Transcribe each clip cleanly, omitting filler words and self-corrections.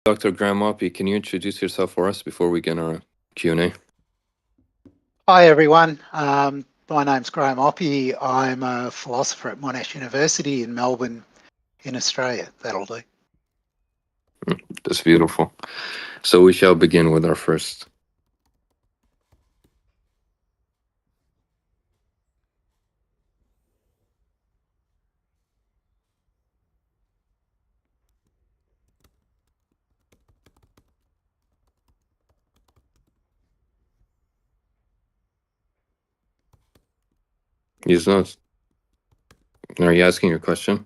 Dr. Graham Oppy, can you introduce yourself for us before we begin our Q&A? Hi everyone, my name's Graham Oppy. I'm a philosopher at Monash University in Melbourne in Australia. That'll do. That's beautiful. So we shall begin with our first. Yes, not. Are you asking your question?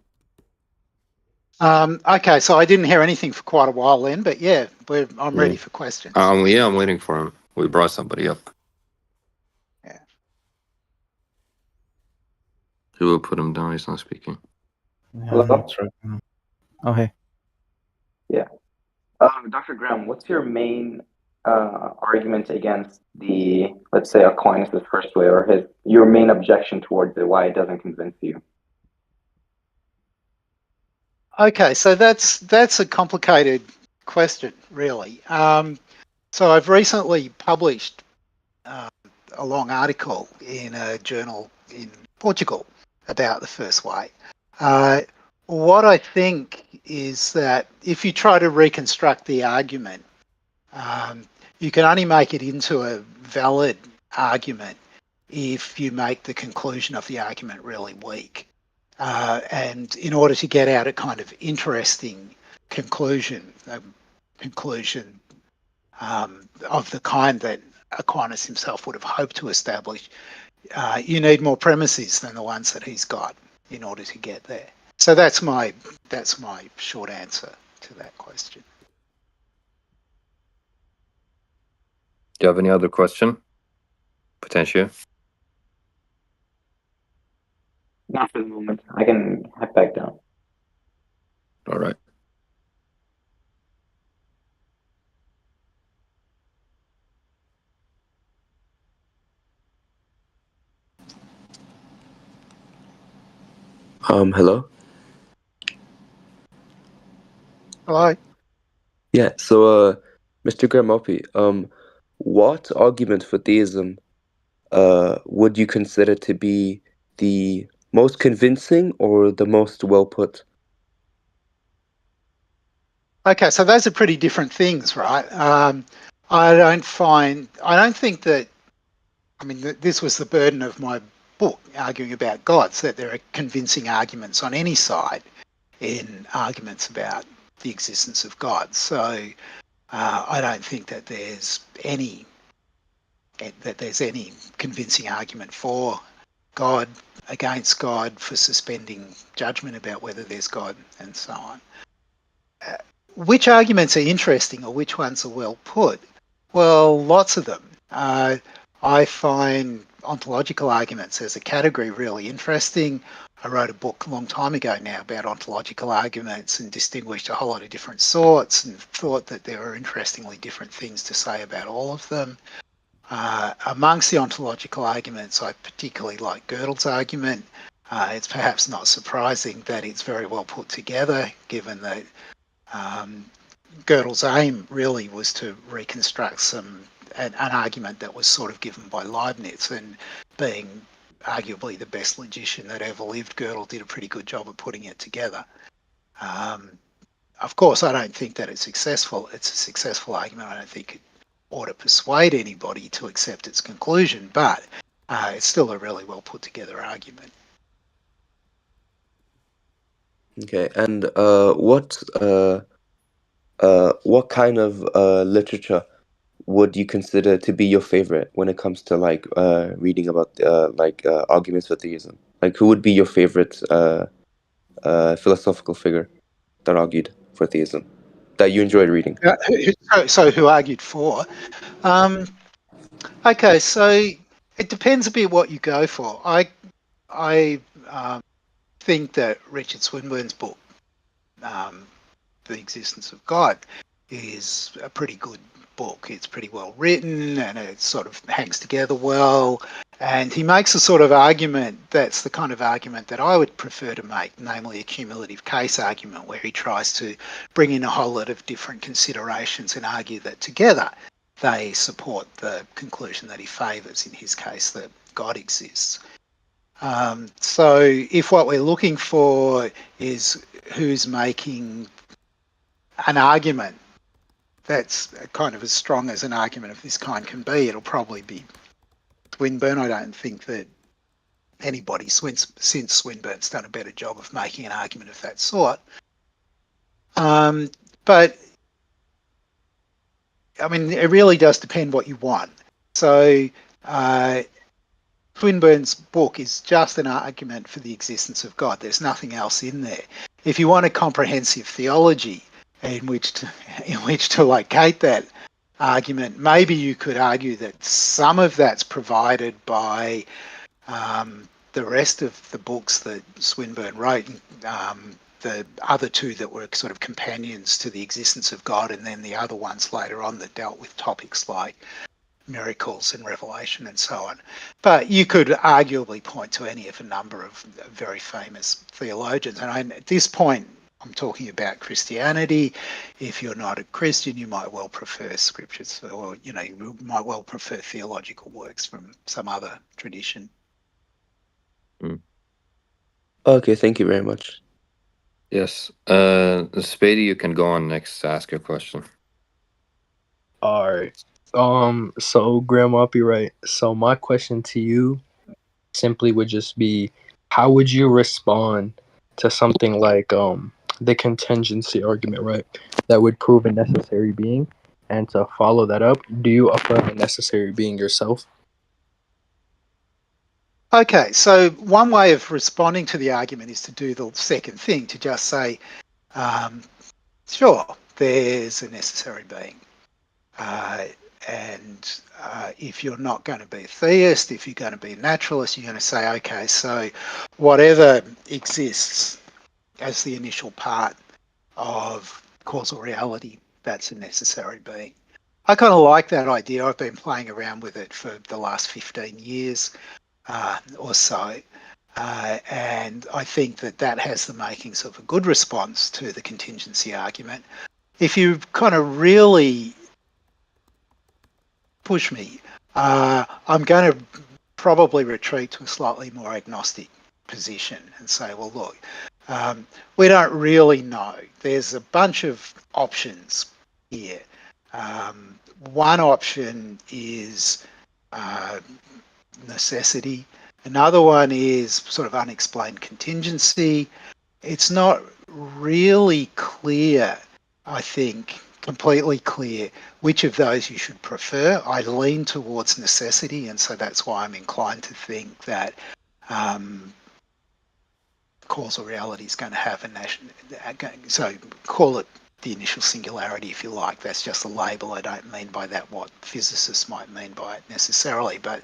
Okay, so I didn't hear anything for quite a while then, but yeah, I'm ready for questions. Yeah, I'm waiting for him. We brought somebody up. Yeah. Who will put him down? He's not speaking. Yeah, Hello? I'm not sure. Oh, hey. Yeah. Dr. Graham, what's your main argument against the, let's say, Aquinas' first way, or your main objection towards it, why it doesn't convince you? Okay, so that's a complicated question, really. So I've recently published a long article in a journal in Portugal about the first way. What I think is that if you try to reconstruct the argument, you can only make it into a valid argument if you make the conclusion of the argument really weak. And in order to get out a kind of interesting conclusion, of the kind that Aquinas himself would have hoped to establish, you need more premises than the ones that he's got in order to get there. So that's my short answer to that question. Do you have any other question? Potential? Not for the moment. I can head back down. All right. Hello? Hello? Yeah, so, Mr. Graham Oppy, what argument for theism would you consider to be the most convincing or the most well put? Okay, so those are pretty different things, right? I don't think that, this was the burden of my book, arguing about gods, that there are convincing arguments on any side in arguments about the existence of God. So I don't think that there's any convincing argument for God, against God, for suspending judgment about whether there's God, and so on. Which arguments are interesting or which ones are well put? Well, lots of them. I find ontological arguments as a category really interesting. I wrote a book a long time ago now about ontological arguments and distinguished a whole lot of different sorts and thought that there are interestingly different things to say about all of them. Amongst the ontological arguments, I particularly like Gödel's argument. It's perhaps not surprising that it's very well put together, given that Gödel's aim really was to reconstruct an argument that was sort of given by Leibniz, and being arguably the best logician that ever lived, Gödel did a pretty good job of putting it together. Of course, I don't think that it's successful. It's a successful argument. I don't think it ought to persuade anybody to accept its conclusion, but it's still a really well put together argument. Okay, and what kind of literature would you consider to be your favorite when it comes to reading about arguments for theism? Like, who would be your favorite philosophical figure that argued for theism that you enjoyed reading? So who argued for? Okay, so it depends a bit what you go for. I think that Richard Swinburne's book, The Existence of God, is a pretty good book. It's pretty well written and it sort of hangs together well, And he makes a sort of argument that's the kind of argument that I would prefer to make, namely a cumulative case argument, where he tries to bring in a whole lot of different considerations and argue that together they support the conclusion that he favours, in his case, that God exists. So if what we're looking for is who's making an argument that's kind of as strong as an argument of this kind can be, it'll probably be Swinburne. I don't think that anybody since Swinburne's done a better job of making an argument of that sort. But I mean, it really does depend what you want. So Swinburne's book is just an argument for the existence of God. There's nothing else in there. If you want a comprehensive theology in which to locate that argument, maybe you could argue that some of that's provided by the rest of the books that Swinburne wrote, the other two that were sort of companions to the existence of God, and then the other ones later on that dealt with topics like miracles and revelation and so on. But you could arguably point to any of a number of very famous theologians. And at this point, I'm talking about Christianity. If you're not a Christian, you might well prefer scriptures, or you might well prefer theological works from some other tradition. Okay, thank you very much. Yes. Spady, you can go on next to ask your question. All right. So Grandma Oppy, right? So my question to you simply would just be, how would you respond to something like the contingency argument, right? That would prove a necessary being. And to follow that up, do you affirm a necessary being yourself? Okay, so one way of responding to the argument is to do the second thing, to just say, sure, there's a necessary being. And if you're not going to be a theist, if you're going to be a naturalist, you're going to say, okay, so whatever exists as the initial part of causal reality, that's a necessary being. I kind of like that idea. I've been playing around with it for the last 15 years or so. And I think that has the makings of a good response to the contingency argument. If you kind of really push me, I'm going to probably retreat to a slightly more agnostic position and say, well, look, we don't really know. There's a bunch of options here. One option is necessity. Another one is sort of unexplained contingency. It's not really clear, I think, completely clear which of those you should prefer. I lean towards necessity, and so that's why I'm inclined to think that causal reality is going to have so call it the initial singularity if you like. That's just a label. I don't mean by that what physicists might mean by it necessarily, but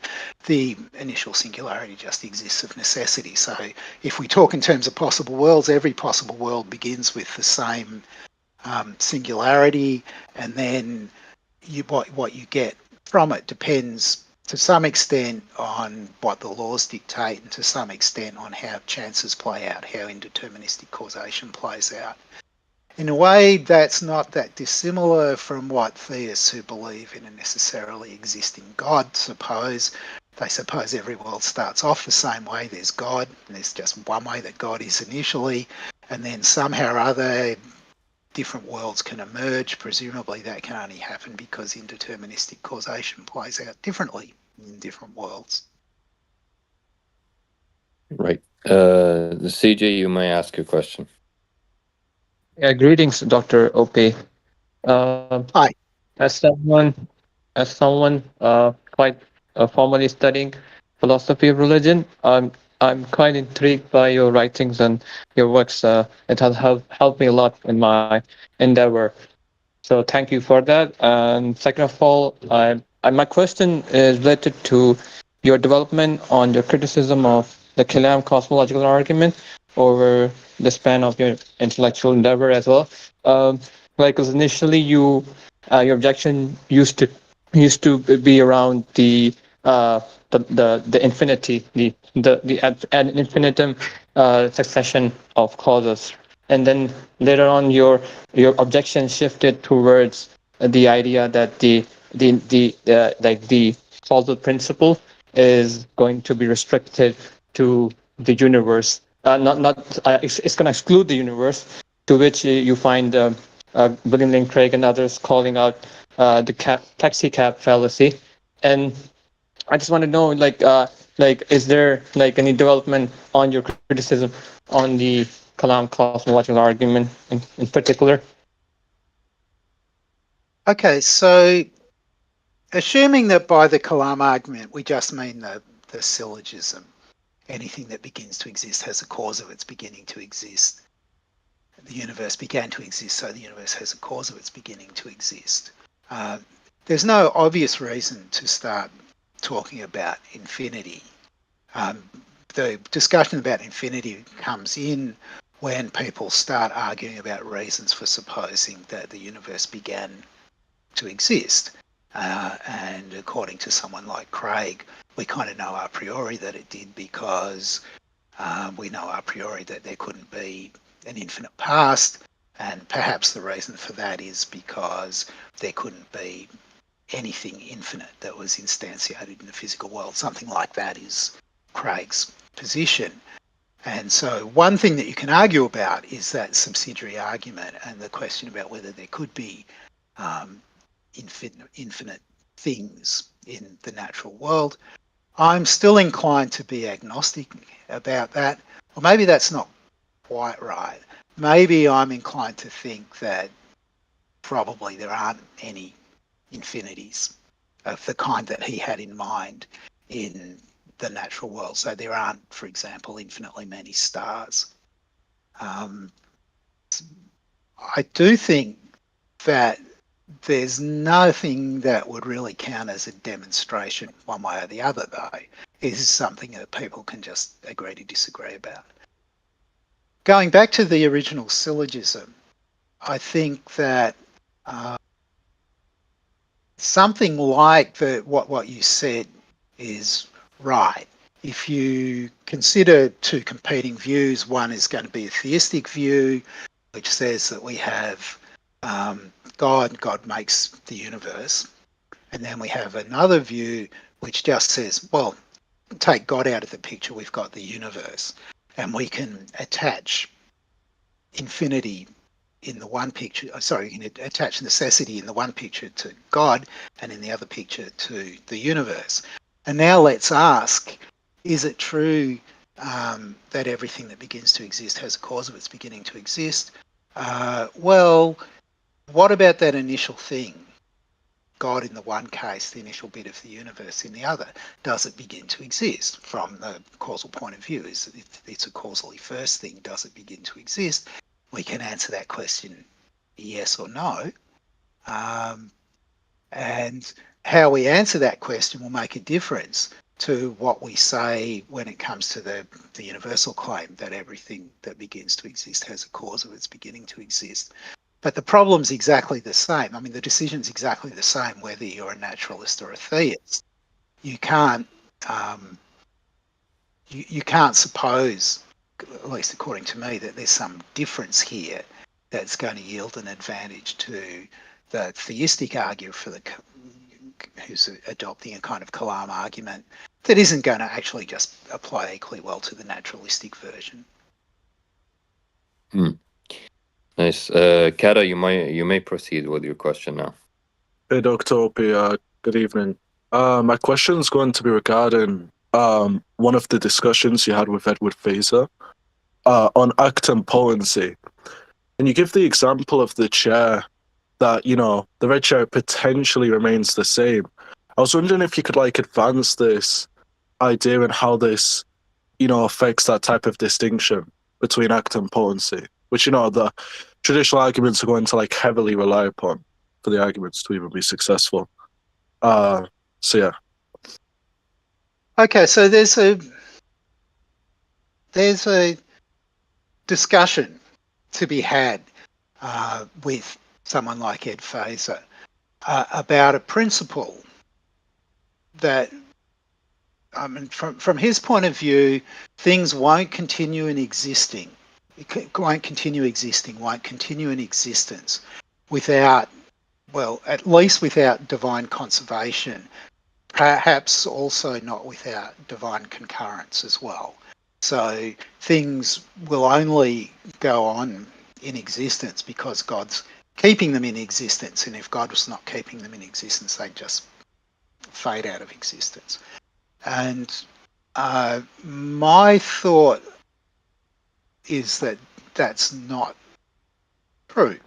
the initial singularity just exists of necessity. So if we talk in terms of possible worlds, every possible world begins with the same singularity, and then what you get from it depends to some extent on what the laws dictate, and to some extent on how chances play out, how indeterministic causation plays out. In a way, that's not that dissimilar from what theists who believe in a necessarily existing God suppose. They suppose every world starts off the same way. There's God, and there's just one way that God is initially, and then somehow or other different worlds can emerge. Presumably that can only happen because indeterministic causation plays out differently in different worlds. Right. CJ, you may ask your question. Yeah, greetings, Dr. Oppy. Hi. As someone quite formally studying philosophy of religion, I'm quite intrigued by your writings and your works. It has helped me a lot in my endeavor. So thank you for that. And second of all, my question is related to your development on your criticism of the kalam cosmological argument over the span of your intellectual endeavor as well. Because initially your objection used to be around the the infinity, the ad infinitum succession of causes. And then later on, your objection shifted towards the idea that the causal principle is going to be restricted to the universe. It's going to exclude the universe, to which you find William Lane Craig and others calling out the taxi cab fallacy. And I just want to know, is there any development on your criticism on the Kalam cosmological argument in particular? Okay, so assuming that by the Kalam argument we just mean the syllogism, anything that begins to exist has a cause of its beginning to exist. The universe began to exist, so the universe has a cause of its beginning to exist. There's no obvious reason to start talking about infinity. The discussion about infinity comes in when people start arguing about reasons for supposing that the universe began to exist. And according to someone like Craig, we kind of know a priori that it did because we know a priori that there couldn't be an infinite past, and perhaps the reason for that is because there couldn't be anything infinite that was instantiated in the physical world. Something like that is Craig's position. And so one thing that you can argue about is that subsidiary argument and the question about whether there could be infinite things in the natural world. I'm still inclined to be agnostic about that. Or maybe that's not quite right. Maybe I'm inclined to think that probably there aren't any infinities of the kind that he had in mind in the natural world. So there aren't, for example, infinitely many stars. I do think that there's nothing that would really count as a demonstration one way or the other, though. It is something that people can just agree to disagree about. Going back to the original syllogism, I think that something like what you said is right. If you consider two competing views, one is going to be a theistic view, which says that we have God makes the universe. And then we have another view which just says, well, take God out of the picture, we've got the universe. And we can attach infinity in the one picture, you can attach necessity in the one picture to God and in the other picture to the universe. And now let's ask, is it true that everything that begins to exist has a cause of its beginning to exist? Well, what about that initial thing? God in the one case, the initial bit of the universe in the other. Does it begin to exist from the causal point of view? If it's a causally first thing, does it begin to exist? We can answer that question yes or no. And how we answer that question will make a difference to what we say when it comes to the universal claim that everything that begins to exist has a cause of its beginning to exist. But the problem's exactly the same. I mean, the decision's exactly the same whether you're a naturalist or a theist. You can't you can't suppose, at least according to me, that there's some difference here that's going to yield an advantage to the theistic arguer who's adopting a kind of Kalam argument that isn't going to actually just apply equally well to the naturalistic version. Nice. Kata, you may proceed with your question now. Hey, Dr. Oppy, good evening. My question is going to be regarding one of the discussions you had with Edward Fazer on act and potency. And you give the example of the chair that, the red chair potentially remains the same. I was wondering if you could advance this idea and how this, affects that type of distinction between act and potency, which, the traditional arguments are going to heavily rely upon for the arguments to even be successful. So yeah. Okay, so there's a discussion to be had with someone like Ed Fazer about a principle that I mean, from his point of view, things won't continue in existing. Won't continue in existence without, well, at least without divine conservation, perhaps also not without divine concurrence as well. So things will only go on in existence because God's keeping them in existence, and if God was not keeping them in existence, they'd just fade out of existence. And my thought is that that's not true.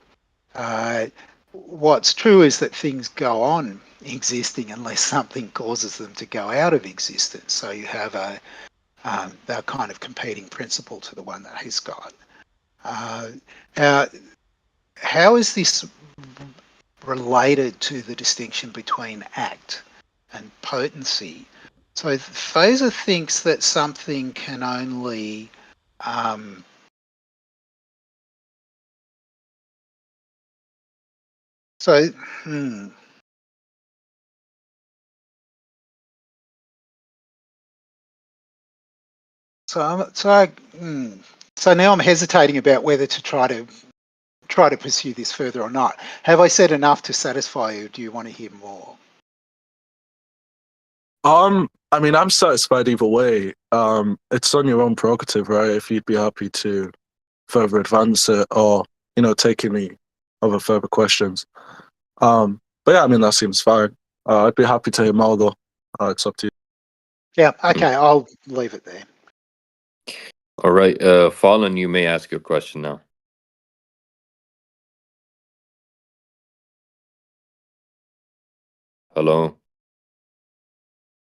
What's true is that things go on existing unless something causes them to go out of existence. So you have a kind of competing principle to the one that he's got. How is this related to the distinction between act and potency? So Phaser thinks that something can only So now I'm hesitating about whether to try to pursue this further or not. Have I said enough to satisfy you? Do you want to hear more? I mean, I'm satisfied either way. It's on your own prerogative, right? If you'd be happy to further advance it, or take any other further questions. But yeah, I mean, that seems fine. I'd be happy to hear more, though. It's up to you. Yeah. Okay. I'll leave it there. All right, Fallen, you may ask your question now. Hello,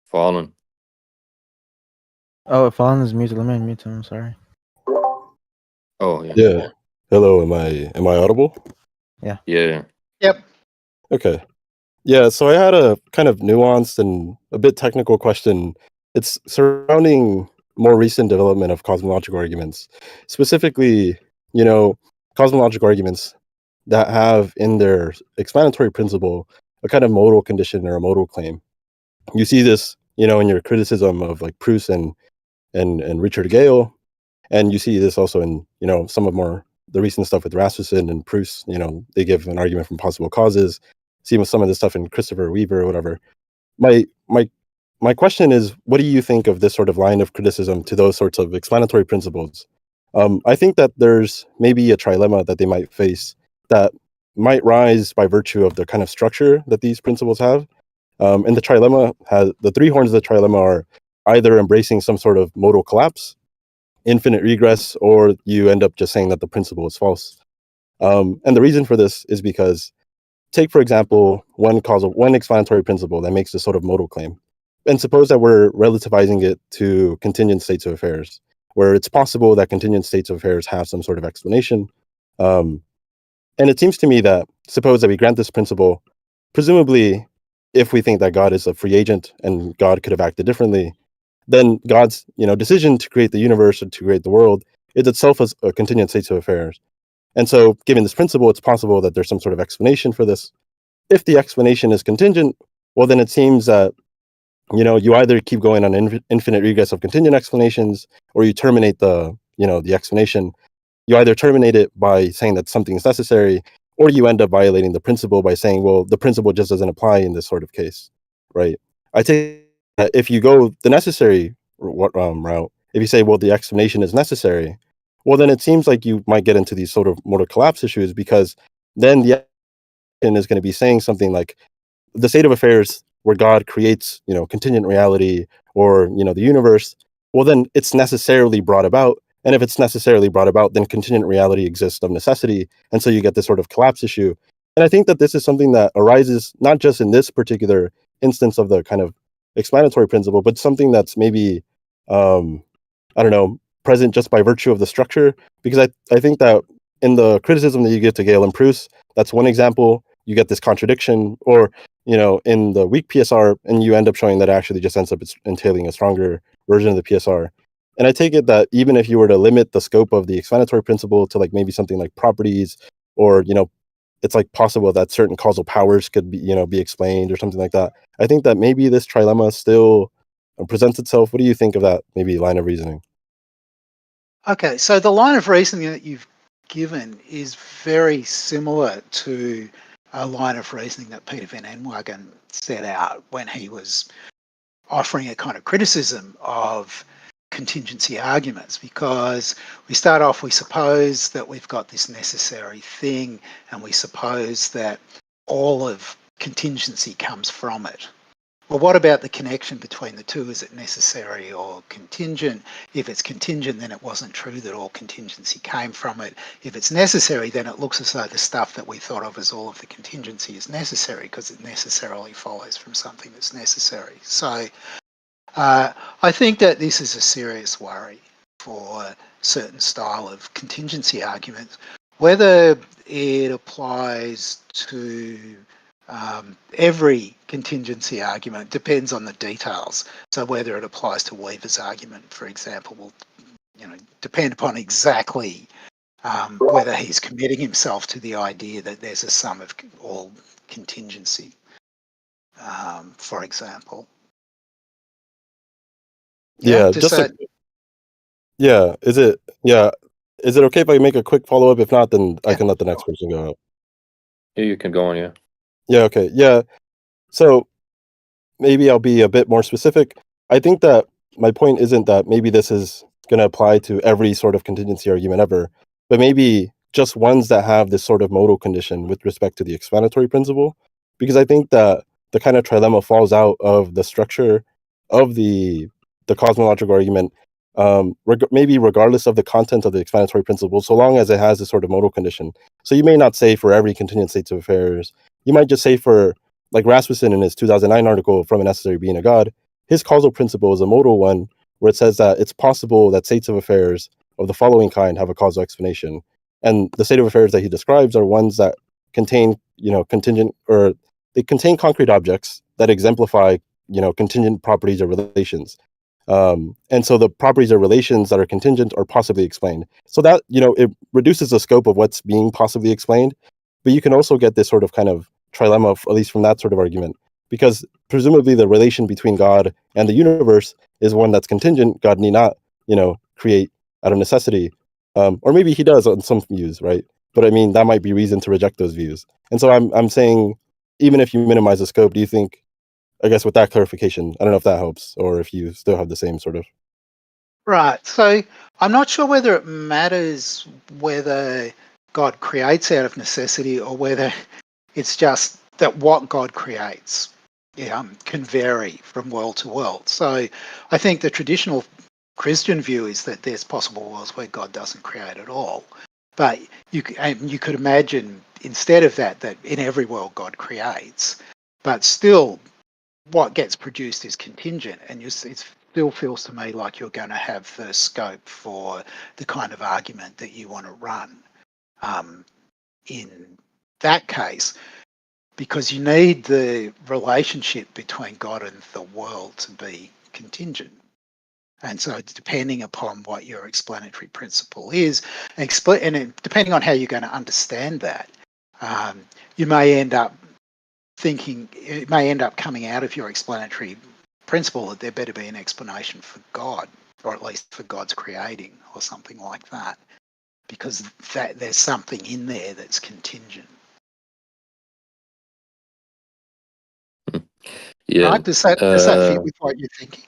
Fallen. Oh, Fallen is muted. Let me unmute him. I'm sorry. Oh yeah. Yeah. Hello. Am I audible? Yeah. Yep. Okay. Yeah. So I had a kind of nuanced and a bit technical question. It's surrounding more recent development of cosmological arguments, specifically, cosmological arguments that have in their explanatory principle a kind of modal condition or a modal claim. You see this, in your criticism of like Proust and Richard Gale, and you see this also in some of the recent stuff with Rasmussen and Proust. They give an argument from possible causes. See with some of the stuff in Christopher Weaver or whatever. My question is, what do you think of this sort of line of criticism to those sorts of explanatory principles? I think that there's maybe a trilemma that they might face that might rise by virtue of the kind of structure that these principles have. And the trilemma the three horns of the trilemma are either embracing some sort of modal collapse, infinite regress, or you end up just saying that the principle is false. And the reason for this is because, take for example, one explanatory principle that makes this sort of modal claim, and suppose that we're relativizing it to contingent states of affairs, where it's possible that contingent states of affairs have some sort of explanation. And it seems to me that, suppose that we grant this principle, presumably, if we think that God is a free agent and God could have acted differently, then God's decision to create the universe or to create the world is itself a contingent state of affairs. And so, given this principle, it's possible that there's some sort of explanation for this. If the explanation is contingent, well, then it seems that you either keep going on infinite regress of contingent explanations, or you terminate the explanation. You either terminate it by saying that something is necessary, or you end up violating the principle by saying, well, the principle just doesn't apply in this sort of case, right? I take that if you go the necessary route, if you say, well, the explanation is necessary, well, then it seems like you might get into these sort of modal collapse issues, because then the explanation is going to be saying something like the state of affairs where God creates, contingent reality or, the universe, well, then it's necessarily brought about. And if it's necessarily brought about, then contingent reality exists of necessity. And so you get this sort of collapse issue. And I think that this is something that arises not just in this particular instance of the kind of explanatory principle, but something that's maybe, present just by virtue of the structure. Because I think that in the criticism that you give to Gale and Proust, that's one example. You get this contradiction, or, in the weak PSR, and you end up showing that it actually just ends up entailing a stronger version of the PSR. And I take it that even if you were to limit the scope of the explanatory principle to like maybe something like properties, or, it's like possible that certain causal powers could be, be explained or something like that. I think that maybe this trilemma still presents itself? What do you think of that maybe line of reasoning? Okay, so the line of reasoning that you've given is very similar to a line of reasoning that Peter van Enwagen set out when he was offering a kind of criticism of contingency arguments, because we start off, we suppose that we've got this necessary thing, and we suppose that all of contingency comes from it. Well, what about the connection between the two? Is it necessary or contingent? If it's contingent, then it wasn't true that all contingency came from it. If it's necessary, then it looks as though the stuff that we thought of as all of the contingency is necessary, because it necessarily follows from something that's necessary. So I think that this is a serious worry for a certain style of contingency arguments. Whether it applies to every contingency argument depends on the details. So whether it applies to Weaver's argument, for example, will depend upon exactly whether he's committing himself to the idea that there's a sum of all contingency, for example. Yeah, just is it okay if I make a quick follow-up? If not, then I can let the next person go. Yeah, you can go on, yeah. Yeah, okay. Yeah. So maybe I'll be a bit more specific. I think that my point isn't that maybe this is going to apply to every sort of contingency argument ever, but maybe just ones that have this sort of modal condition with respect to the explanatory principle, because I think that the kind of trilemma falls out of the structure of the cosmological argument, maybe regardless of the content of the explanatory principle, so long as it has this sort of modal condition. So you may not say for every contingent state of affairs, you might just say for, like Rasmussen in his 2009 article, From a Necessary Being a God, his causal principle is a modal one, where it says that it's possible that states of affairs of the following kind have a causal explanation. And the state of affairs that he describes are ones that contain, contingent, or they contain concrete objects that exemplify, contingent properties or relations. And so the properties or relations that are contingent are possibly explained. So that, it reduces the scope of what's being possibly explained, but you can also get this sort of kind of trilemma, at least from that sort of argument, because presumably the relation between God and the universe is one that's contingent. God need not, create out of necessity. Or maybe he does on some views, right? But I mean, that might be reason to reject those views. And so I'm saying, even if you minimize the scope, do you think, I guess with that clarification, I don't know if that helps or if you still have the same sort of. Right. So I'm not sure whether it matters whether God creates out of necessity or whether it's just that what God creates can vary from world to world. So I think the traditional Christian view is that there's possible worlds where God doesn't create at all. But you could imagine instead of that in every world God creates, but still what gets produced is contingent, and it still feels to me like you're going to have the scope for the kind of argument that you want to run in that case, because you need the relationship between God and the world to be contingent. And so depending upon what your explanatory principle is, and depending on how you're going to understand that, you may end up thinking, it may end up coming out of your explanatory principle that there better be an explanation for God, or at least for God's creating or something like that, because there's something in there that's contingent. Yeah. Right? Does that fit with what you're thinking?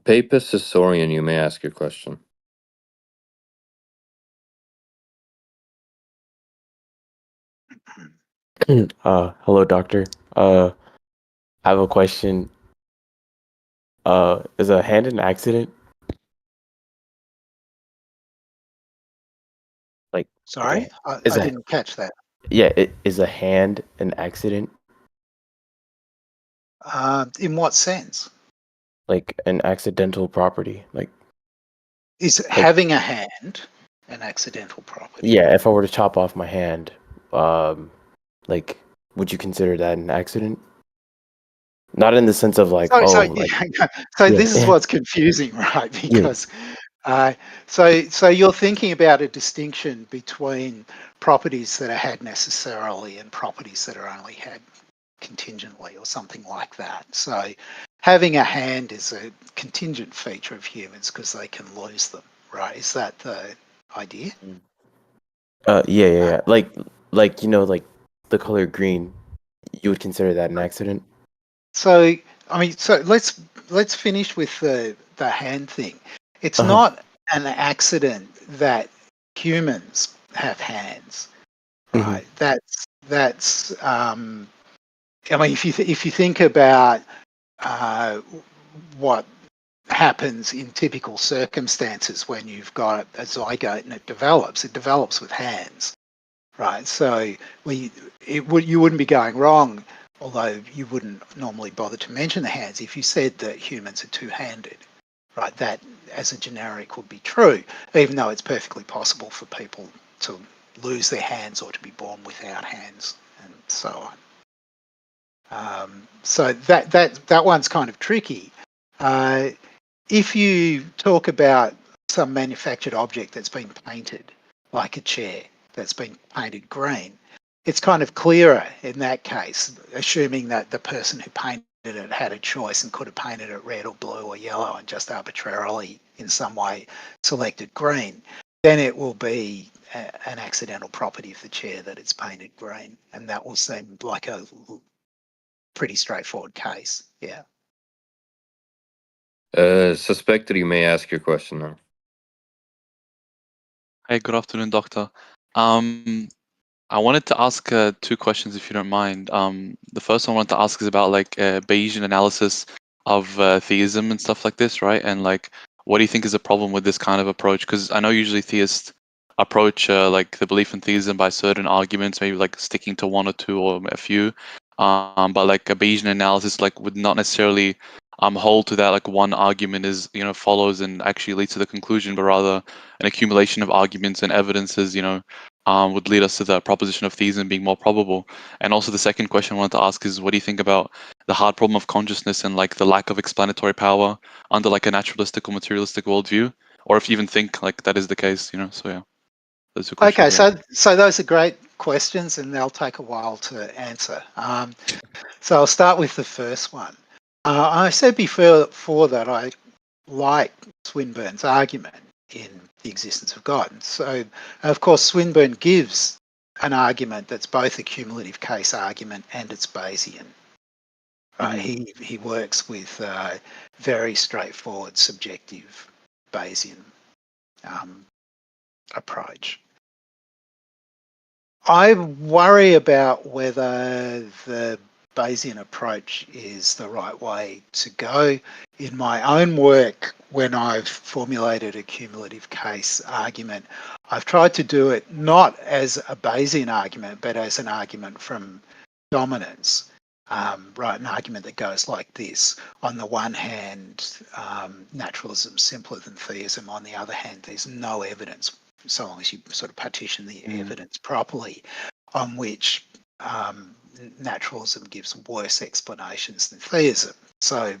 Papist historian, you may ask your question. Hello, doctor. I have a question. Is a hand an accident? Like, Sorry, I didn't catch that. Yeah, is a hand an accident? In what sense? Like an accidental property? Is having a hand an accidental property? Yeah, if I were to chop off my hand, would you consider that an accident? Not in the sense of this is what's confusing, right? Because so you're thinking about a distinction between properties that are had necessarily and properties that are only had contingently or something like that. So having a hand is a contingent feature of humans because they can lose them, right? Is that the idea? Yeah. Like like the color green. You would consider that an accident? So I mean, so let's finish with the hand thing. It's Uh-huh. not an accident that humans have hands, Mm-hmm. right? That's I mean, if you think about what happens in typical circumstances when you've got a zygote and it develops with hands, right? So you wouldn't be going wrong, although you wouldn't normally bother to mention the hands if you said that humans are two-handed, right? That as a generic would be true, even though it's perfectly possible for people to lose their hands or to be born without hands and so on. So that one's kind of tricky. If you talk about some manufactured object that's been painted, like a chair that's been painted green, it's kind of clearer in that case, assuming that the person who painted it had a choice and could have painted it red or blue or yellow and just arbitrarily in some way selected green, then it will be an accidental property of the chair that it's painted green, and that will seem like a pretty straightforward case. Yeah. Suspected, you may ask your question now. Hey, good afternoon, Doctor. I wanted to ask two questions, if you don't mind. The first one I wanted to ask is about like Bayesian analysis of theism and stuff like this, right? And like, what do you think is the problem with this kind of approach? Because I know usually theists approach like the belief in theism by certain arguments, maybe like sticking to one or two or a few. But like a Bayesian analysis like would not necessarily hold to that like one argument is follows and actually leads to the conclusion, but rather an accumulation of arguments and evidences, would lead us to the proposition of theism being more probable. And also the second question I wanted to ask is, what do you think about the hard problem of consciousness and like the lack of explanatory power under like a naturalistic or materialistic worldview, or if you even think like that is the case, So yeah, those two questions. Okay, so those are great questions, and they'll take a while to answer. So I'll start with the first one. I said before that I like Swinburne's argument in the existence of God. So, of course, Swinburne gives an argument that's both a cumulative case argument and it's Bayesian. He works with very straightforward subjective Bayesian approach. I worry about whether the Bayesian approach is the right way to go. In my own work, when I've formulated a cumulative case argument, I've tried to do it not as a Bayesian argument, but as an argument from dominance. Right, an argument that goes like this. On the one hand, naturalism is simpler than theism. On the other hand, there's no evidence, so long as you sort of partition the evidence properly, on which naturalism gives worse explanations than theism. So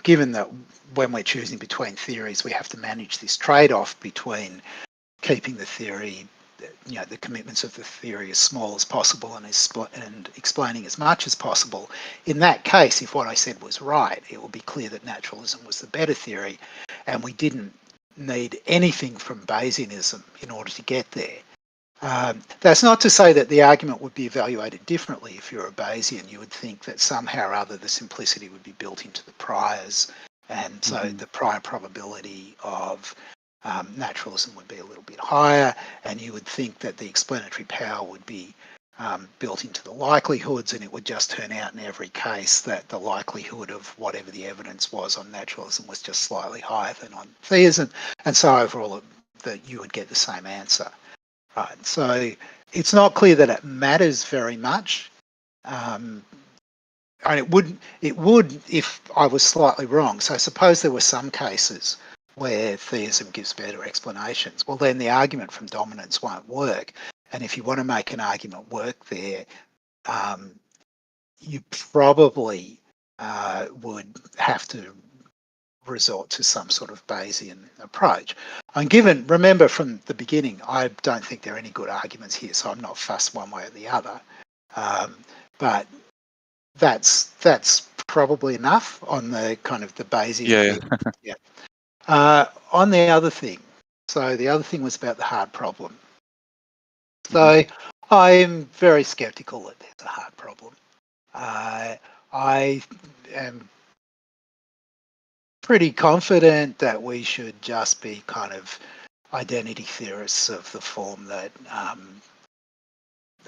given that when we're choosing between theories, we have to manage this trade-off between keeping the theory, the commitments of the theory as small as possible and explaining as much as possible. In that case, if what I said was right, it would be clear that naturalism was the better theory, and we didn't need anything from Bayesianism in order to get there. That's not to say that the argument would be evaluated differently if you're a Bayesian. You would think that somehow or other the simplicity would be built into the priors, and so the prior probability of naturalism would be a little bit higher, and you would think that the explanatory power would be built into the likelihoods, and it would just turn out in every case that the likelihood of whatever the evidence was on naturalism was just slightly higher than on theism, and so overall that you would get the same answer. Right, so it's not clear that it matters very much. And it would if I was slightly wrong. So suppose there were some cases where theism gives better explanations. Well, then the argument from dominance won't work. And if you want to make an argument work there, you probably would have to resort to some sort of Bayesian approach. And remember from the beginning, I don't think there are any good arguments here, so I'm not fussed one way or the other. But that's probably enough on the kind of the basic. Yeah. Yeah. On the other thing, so the other thing was about the hard problem. So I'm very skeptical that there's a hard problem. I am pretty confident that we should just be kind of identity theorists of the form that,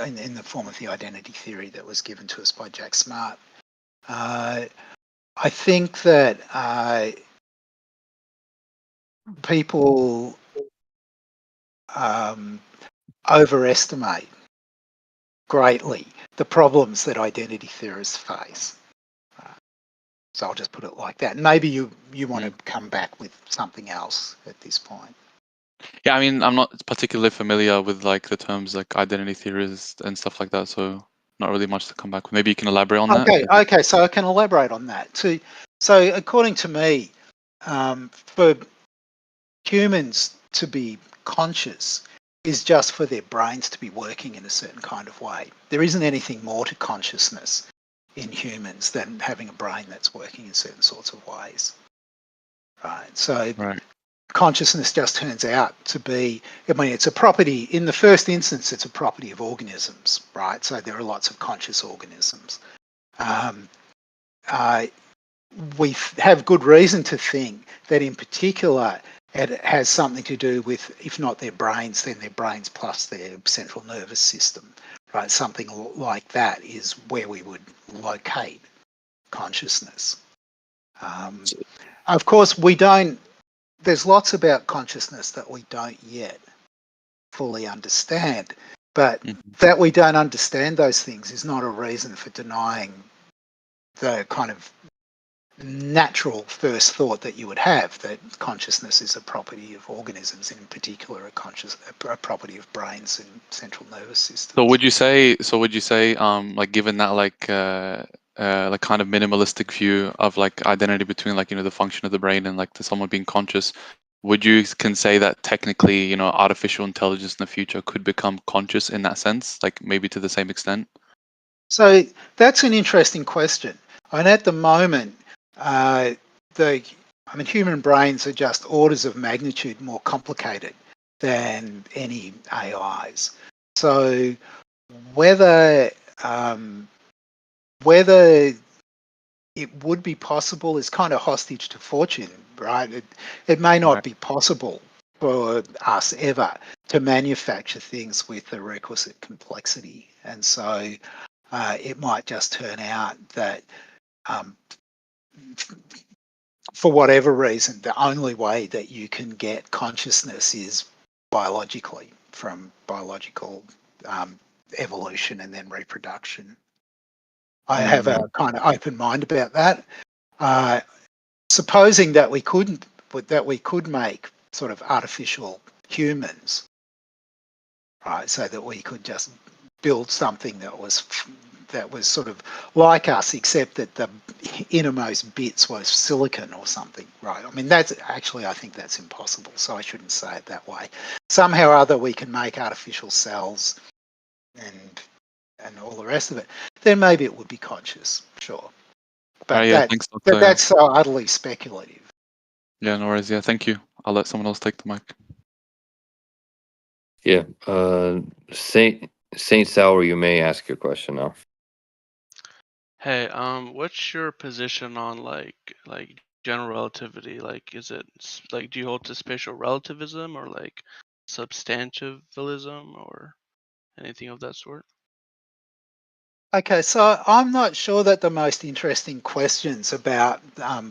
in the form of the identity theory that was given to us by Jack Smart. I think that people overestimate greatly the problems that identity theorists face. So I'll just put it like that. And maybe you want to come back with something else at this point. Yeah, I mean, I'm not particularly familiar with like the terms like identity theorist and stuff like that, so not really much to come back with. Maybe you can elaborate on that. Okay, so I can elaborate on that. So according to me, for humans to be conscious is just for their brains to be working in a certain kind of way. There isn't anything more to consciousness in humans than having a brain that's working in certain sorts of ways. Right. So consciousness just turns out to be, I mean, it's a property, in the first instance, it's a property of organisms, right? So there are lots of conscious organisms. We have good reason to think that in particular it has something to do with, if not their brains, then their brains plus their central nervous system, right? Something like that is where we would locate consciousness. Of course, there's lots about consciousness that we don't yet fully understand, but that we don't understand those things is not a reason for denying the kind of natural first thought that you would have, that consciousness is a property of organisms, in particular a property of brains and central nervous systems. So would you say like given that like kind of minimalistic view of like identity between like, you know, the function of the brain and like someone being conscious, would you can say that technically, you know, artificial intelligence in the future could become conscious in that sense, like maybe to the same extent? So that's an interesting question. And at the moment, human brains are just orders of magnitude more complicated than any AIs. So whether it would be possible is kind of hostage to fortune, right? It may not be possible for us ever to manufacture things with the requisite complexity. And so it might just turn out that for whatever reason, the only way that you can get consciousness is biologically, from biological evolution and then reproduction. I have a kind of open mind about that. Supposing that we could make sort of artificial humans, right? So that we could just build something that was sort of like us, except that the innermost bits was silicon or something, right? I mean, that's actually, I think that's impossible, so I shouldn't say it that way. Somehow or other we can make artificial cells and all the rest of it, then maybe it would be conscious, sure. But that's so utterly speculative. Yeah, no worries. Yeah, thank you. I'll let someone else take the mic. Yeah, Saint Sauer, you may ask your question now. Hey, what's your position on like general relativity? Like, is it like, do you hold to spatial relativism or like substantialism or anything of that sort? Okay, so I'm not sure that the most interesting questions about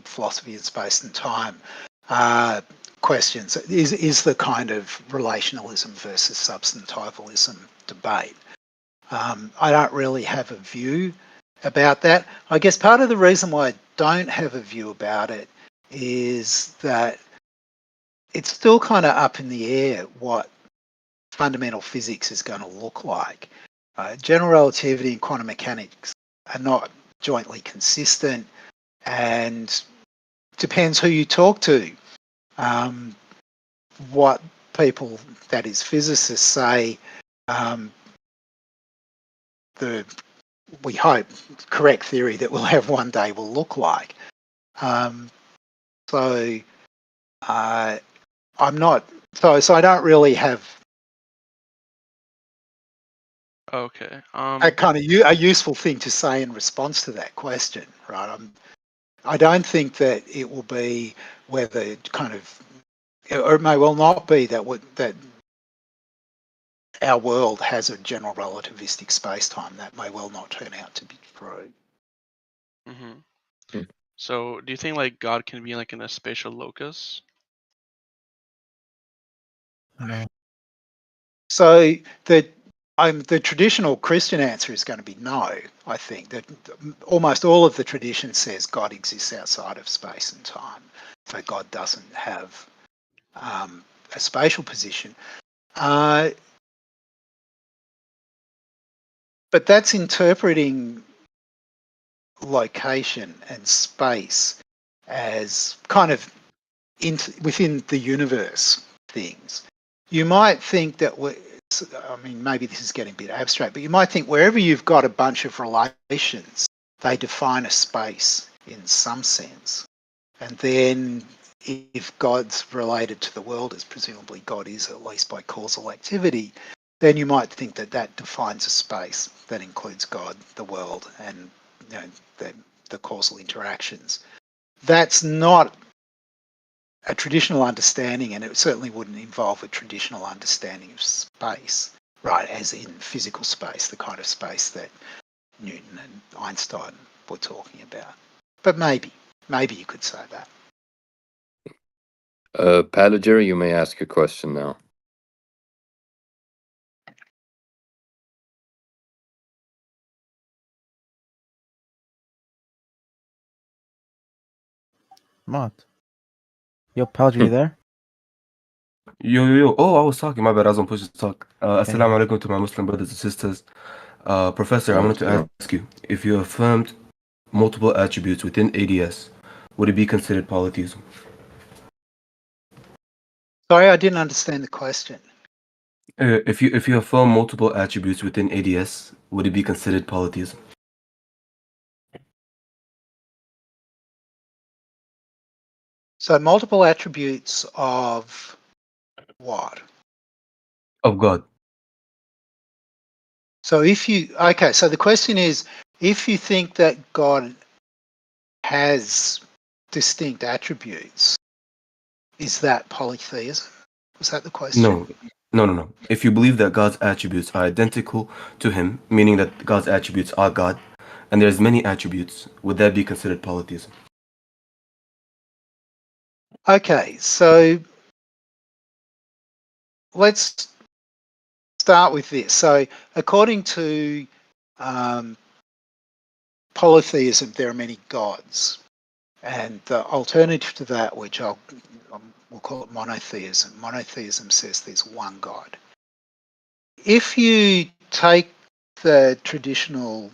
philosophy of space and time questions is the kind of relationalism versus substantivalism debate. I don't really have a view about that. I guess part of the reason why I don't have a view about it is that it's still kind of up in the air what fundamental physics is going to look like. General relativity and quantum mechanics are not jointly consistent, and depends who you talk to. What people, that is physicists, say the we hope, correct theory that we'll have one day will look like. So I'm not, so I don't really have Okay. a kind of a useful thing to say in response to that question, right? I don't think that it will be whether kind of, or it may well not be that that our world has a general relativistic space-time. That may well not turn out to be true. Mm-hmm. So, do you think like God can be like in a spatial locus? No. So the traditional Christian answer is going to be no. I think that almost all of the tradition says God exists outside of space and time, so God doesn't have a spatial position. But that's interpreting location and space as kind of within the universe things. You might think that I mean, maybe this is getting a bit abstract, but you might think wherever you've got a bunch of relations, they define a space in some sense. And then if God's related to the world, as presumably God is, at least by causal activity, then you might think that that defines a space that includes God, the world, and the causal interactions. That's not a traditional understanding, and it certainly wouldn't involve a traditional understanding of space, right, as in physical space, the kind of space that Newton and Einstein were talking about. But maybe you could say that. Palager, you may ask your question now. Mott. Yo, Palager, you there? Yo. Oh, I was talking. My bad. I was on push to talk. Okay. Assalamu alaikum to my Muslim brothers and sisters. Professor, I wanted to ask you, if you affirmed multiple attributes within ADS, would it be considered polytheism? Sorry, I didn't understand the question. If you affirm multiple attributes within ADS, would it be considered polytheism? So multiple attributes of what? Of God. So so the question is, if you think that God has distinct attributes, is that polytheism? Was that the question? No. If you believe that God's attributes are identical to him, meaning that God's attributes are God, and there's many attributes, would that be considered polytheism? Okay, so let's start with this. So according to polytheism, there are many gods. And the alternative to that, which we'll call it monotheism. Monotheism says there's one God. If you take the traditional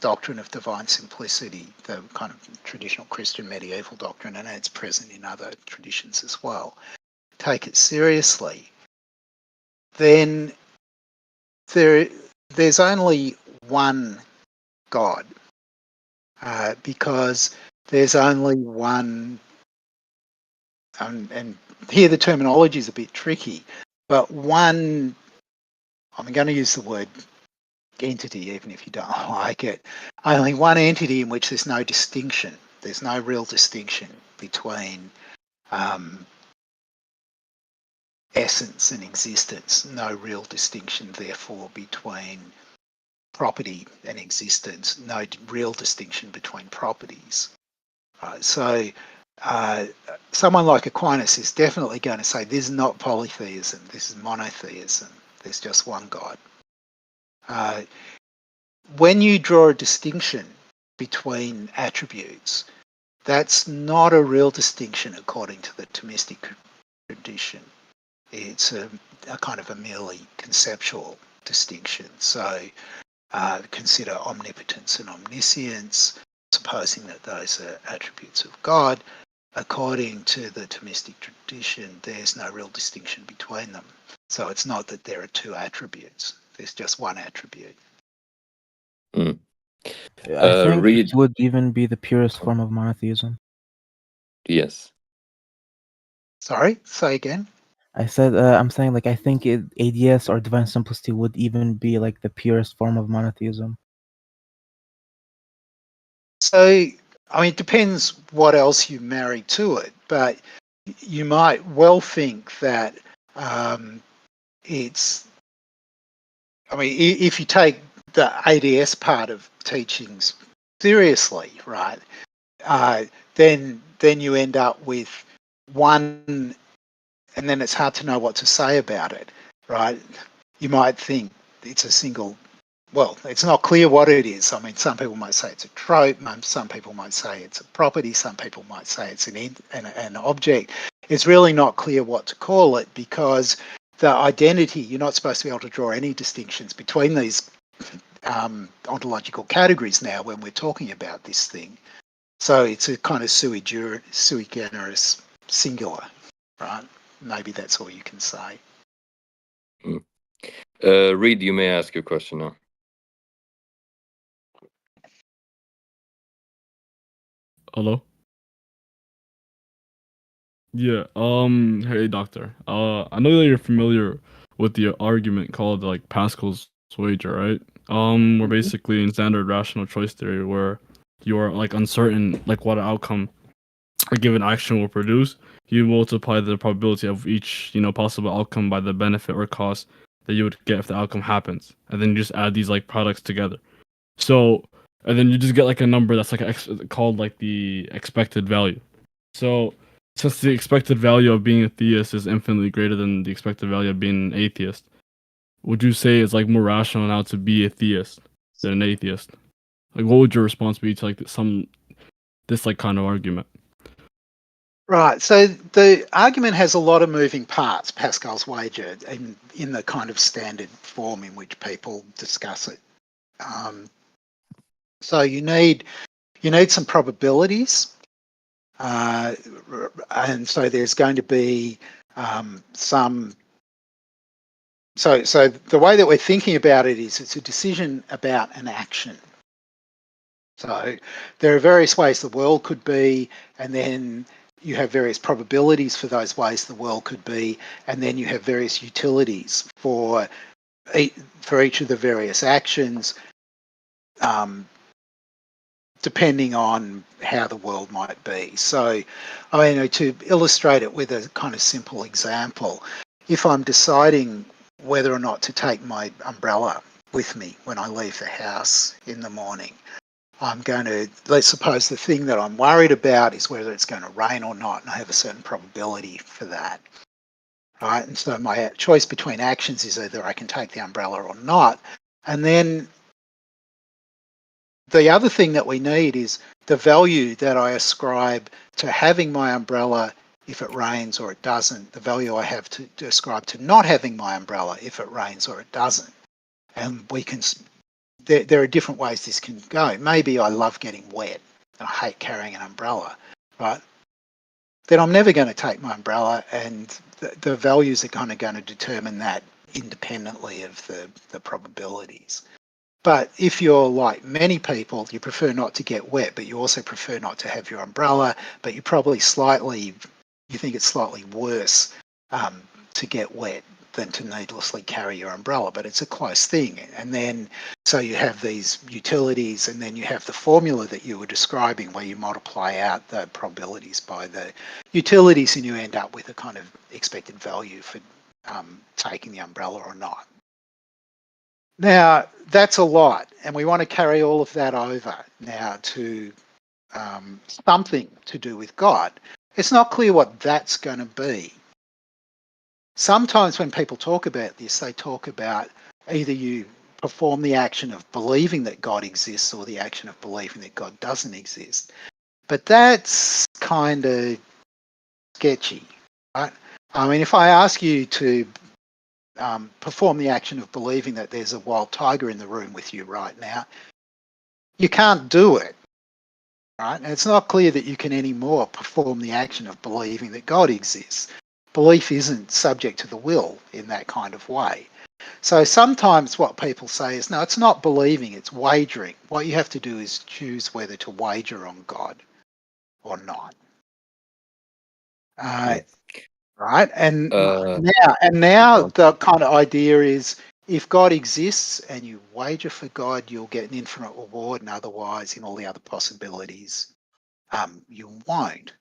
doctrine of divine simplicity, the kind of traditional Christian medieval doctrine, and it's present in other traditions as well, take it seriously, then there's only one God, because there's only one, and here the terminology is a bit tricky, but one, I'm going to use the word entity, even if you don't like it, only one entity in which there's no distinction. There's no real distinction between essence and existence. No real distinction, therefore, between property and existence. No real distinction between properties. So someone like Aquinas is definitely going to say this is not polytheism, this is monotheism. There's just one God. When you draw a distinction between attributes, that's not a real distinction according to the Thomistic tradition. It's a kind of a merely conceptual distinction. So consider omnipotence and omniscience, supposing that those are attributes of God. According to the Thomistic tradition, there's no real distinction between them. So it's not that there are two attributes. There's just one attribute. Mm. I think Read. it would even be the purest form of monotheism. Yes. Sorry, say again. I said, I'm saying, like, I think ADS or divine simplicity would even be like the purest form of monotheism. So, I mean, it depends what else you marry to it, but you might well think that it's, I mean, if you take the ADS part of teachings seriously, right, then you end up with one, and then it's hard to know what to say about it, right? You might think it's a single, well, it's not clear what it is. I mean, some people might say it's a trope, some people might say it's a property, some people might say it's an object. It's really not clear what to call it because the identity, you're not supposed to be able to draw any distinctions between these ontological categories now when we're talking about this thing. So it's a kind of sui generis singular, right? Maybe that's all you can say. Reed, you may ask your question now. Hello? Yeah, hey doctor. I know that you're familiar with the argument called like Pascal's wager, right? We're basically in standard rational choice theory where you are like uncertain like what outcome a given action will produce. You multiply the probability of each, possible outcome by the benefit or cost that you would get if the outcome happens. And then you just add these like products together. So, and then you just get like a number that's like called like the expected value. So, since the expected value of being a theist is infinitely greater than the expected value of being an atheist, would you say it's like more rational now to be a theist than an atheist? Like, what would your response be to like this like kind of argument? Right. So the argument has a lot of moving parts, Pascal's wager, in the kind of standard form in which people discuss it. So you need some probabilities. And so there's going to be some. So the way that we're thinking about it is it's a decision about an action. So there are various ways the world could be, and then you have various probabilities for those ways the world could be, and then you have various utilities for each of the various actions, depending on how the world might be. So, I mean, to illustrate it with a kind of simple example, if I'm deciding whether or not to take my umbrella with me when I leave the house in the morning, I'm going to, let's suppose the thing that I'm worried about is whether it's going to rain or not, and I have a certain probability for that, right? And so my choice between actions is either I can take the umbrella or not. And then the other thing that we need is the value that I ascribe to having my umbrella if it rains or it doesn't, the value I have to ascribe to not having my umbrella if it rains or it doesn't. And we can, there are different ways this can go. Maybe I love getting wet and I hate carrying an umbrella, right? Then I'm never going to take my umbrella, and the values are kind of going to determine that independently of the probabilities. But if you're like many people, you prefer not to get wet, but you also prefer not to have your umbrella, but you probably you think it's slightly worse to get wet than to needlessly carry your umbrella, but it's a close thing. And then, so you have these utilities, and then you have the formula that you were describing where you multiply out the probabilities by the utilities, and you end up with a kind of expected value for taking the umbrella or not. Now, that's a lot, and we want to carry all of that over now to something to do with God. It's not clear what that's going to be. Sometimes when people talk about this, they talk about either you perform the action of believing that God exists or the action of believing that God doesn't exist. But that's kind of sketchy, right? I mean, if I ask you to perform the action of believing that there's a wild tiger in the room with you right now, you can't do it, right? And it's not clear that you can anymore perform the action of believing that God exists. Belief isn't subject to the will in that kind of way. So sometimes what people say is, no, it's not believing, it's wagering. What you have to do is choose whether to wager on God or not. Right? And now the kind of idea is, if God exists and you wager for God, you'll get an infinite reward, and otherwise, in all the other possibilities, you won't.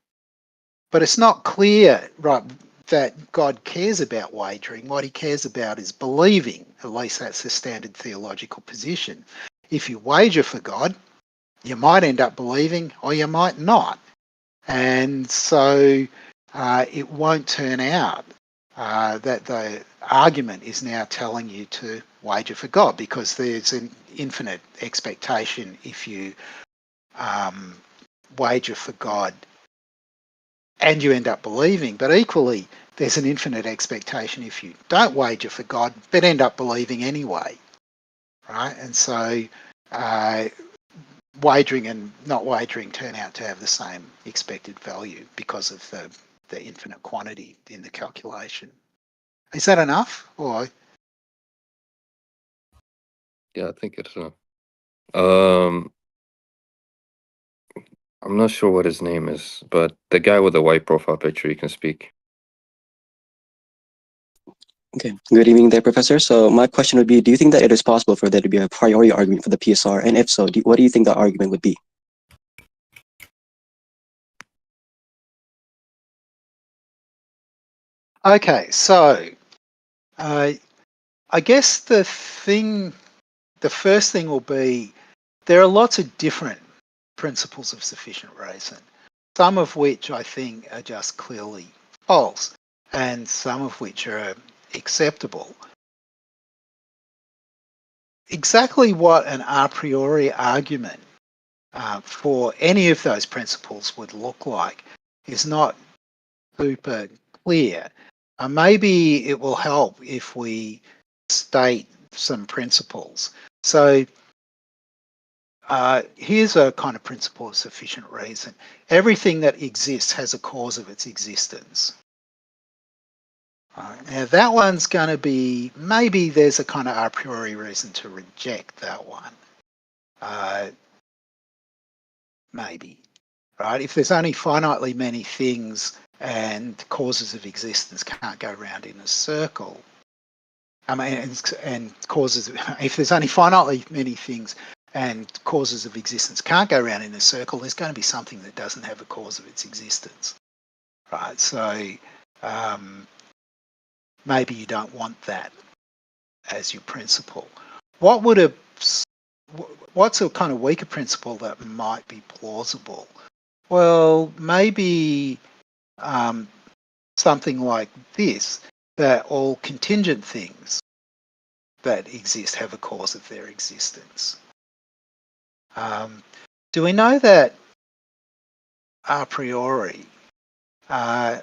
But it's not clear, right, that God cares about wagering. What he cares about is believing. At least that's the standard theological position. If you wager for God, you might end up believing, or you might not. And so it won't turn out that the argument is now telling you to wager for God, because there's an infinite expectation if you wager for God and you end up believing. But equally, there's an infinite expectation if you don't wager for God but end up believing anyway, right? And so wagering and not wagering turn out to have the same expected value because of the infinite quantity in the calculation. Is that enough? Or Yeah, I think it's enough. I'm not sure what his name is, but the guy with the white profile picture, you can speak. Okay, good evening there, Professor. So my question would be, do you think that it is possible for there to be a priori argument for the PSR? And if so, what do you think the argument would be? okay, so I guess the first thing will be, there are lots of different principles of sufficient reason, some of which I think are just clearly false, and some of which are acceptable. Exactly what an a priori argument for any of those principles would look like is not super clear. Maybe it will help if we state some principles. So here's a kind of principle of sufficient reason. Everything that exists has a cause of its existence. Now that one's going to be, maybe there's a kind of a priori reason to reject that one. Maybe, right? If there's only finitely many things and causes of existence can't go around in a circle, I mean, and causes, if there's only finitely many things and causes of existence can't go around in a circle, there's going to be something that doesn't have a cause of its existence, right? So maybe you don't want that as your principle. What's a kind of weaker principle that might be plausible? Well, maybe something like this, that all contingent things that exist have a cause of their existence. Do we know that a priori? I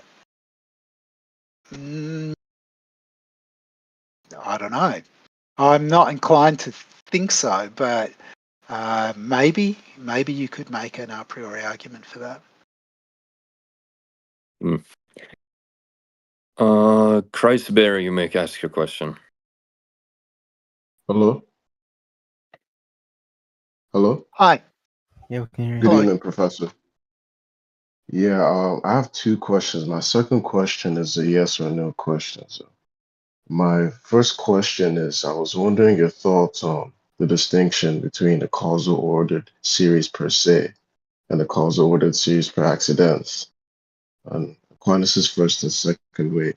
don't know. I'm not inclined to think so, but maybe you could make an a priori argument for that. Christberry, you may ask your question. Hello? Hello? Hi. Yeah, we can hear you. Good evening, Professor. Yeah, I have two questions. My second question is a yes or no question. So my first question is, I was wondering your thoughts on the distinction between the causal ordered series per se and the causal ordered series per accidents. And Aquinas' first and second way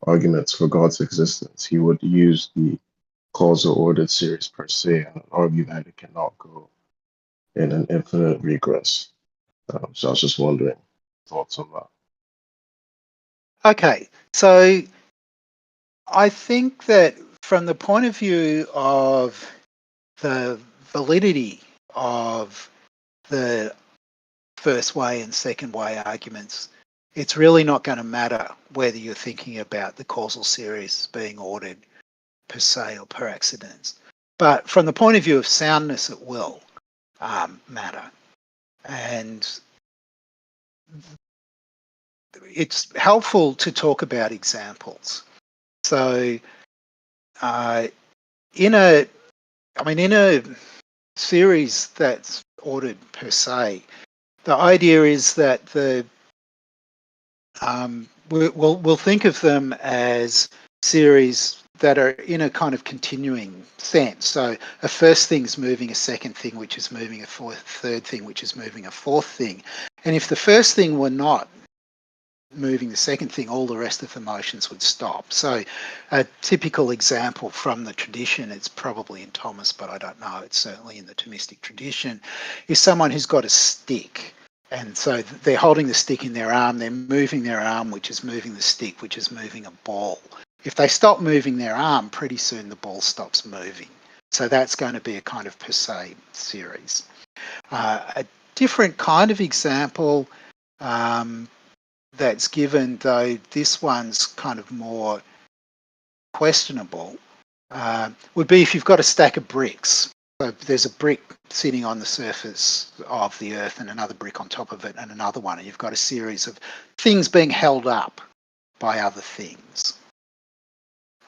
arguments for God's existence, he would use the causal ordered series per se and argue that it cannot go in an infinite regress. So I was just wondering thoughts on that. Okay, so I think that from the point of view of the validity of the first way and second way arguments, it's really not going to matter whether you're thinking about the causal series being ordered per se or per accidents. But from the point of view of soundness, it will matter. And it's helpful to talk about examples. So in a series that's ordered per se, the idea is that we'll think of them as series that are in a kind of continuing sense. So a first thing's moving a second thing, which is moving a third thing, which is moving a fourth thing. And if the first thing were not moving the second thing, all the rest of the motions would stop. So a typical example from the tradition, it's probably in Thomas, but I don't know, it's certainly in the Thomistic tradition, is someone who's got a stick. And so they're holding the stick in their arm, they're moving their arm, which is moving the stick, which is moving a ball. If they stop moving their arm, pretty soon the ball stops moving. So that's going to be a kind of per se series. A different kind of example that's given, though this one's kind of more questionable, would be if you've got a stack of bricks. So there's a brick sitting on the surface of the earth and another brick on top of it and another one, and you've got a series of things being held up by other things.